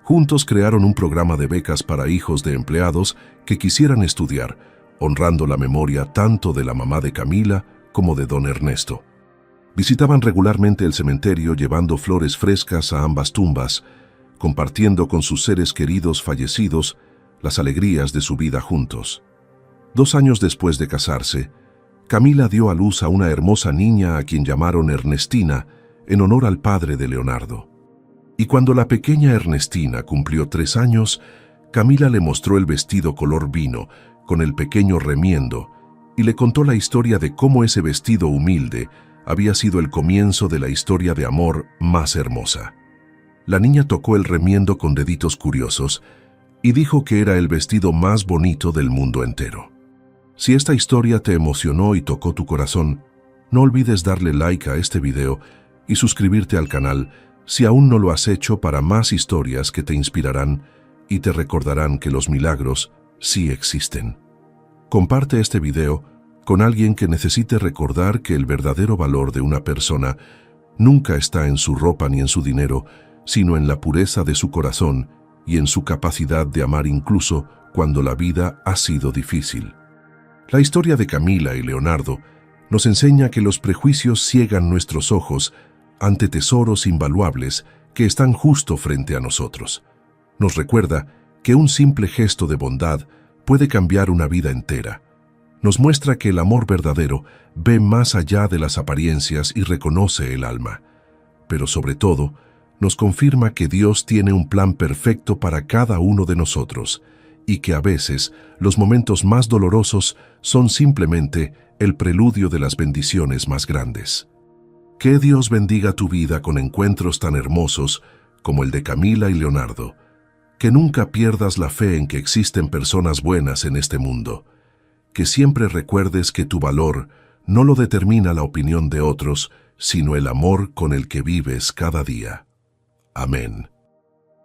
Juntos crearon un programa de becas para hijos de empleados que quisieran estudiar, honrando la memoria tanto de la mamá de Camila como de don Ernesto. Visitaban regularmente el cementerio llevando flores frescas a ambas tumbas, compartiendo con sus seres queridos fallecidos las alegrías de su vida juntos. 2 años después de casarse, Camila dio a luz a una hermosa niña a quien llamaron Ernestina, en honor al padre de Leonardo. Y cuando la pequeña Ernestina cumplió 3 años, Camila le mostró el vestido color vino, con el pequeño remiendo, y le contó la historia de cómo ese vestido humilde había sido el comienzo de la historia de amor más hermosa. La niña tocó el remiendo con deditos curiosos y dijo que era el vestido más bonito del mundo entero. Si esta historia te emocionó y tocó tu corazón, no olvides darle like a este video y suscribirte al canal si aún no lo has hecho, para más historias que te inspirarán y te recordarán que los milagros sí existen. Comparte este video con alguien que necesite recordar que el verdadero valor de una persona nunca está en su ropa ni en su dinero, sino en la pureza de su corazón y en su capacidad de amar incluso cuando la vida ha sido difícil. La historia de Camila y Leonardo nos enseña que los prejuicios ciegan nuestros ojos ante tesoros invaluables que están justo frente a nosotros. Nos recuerda que un simple gesto de bondad puede cambiar una vida entera. Nos muestra que el amor verdadero ve más allá de las apariencias y reconoce el alma. Pero sobre todo, nos confirma que Dios tiene un plan perfecto para cada uno de nosotros y que a veces los momentos más dolorosos son simplemente el preludio de las bendiciones más grandes. Que Dios bendiga tu vida con encuentros tan hermosos como el de Camila y Leonardo. Que nunca pierdas la fe en que existen personas buenas en este mundo. Que siempre recuerdes que tu valor no lo determina la opinión de otros, sino el amor con el que vives cada día. Amén.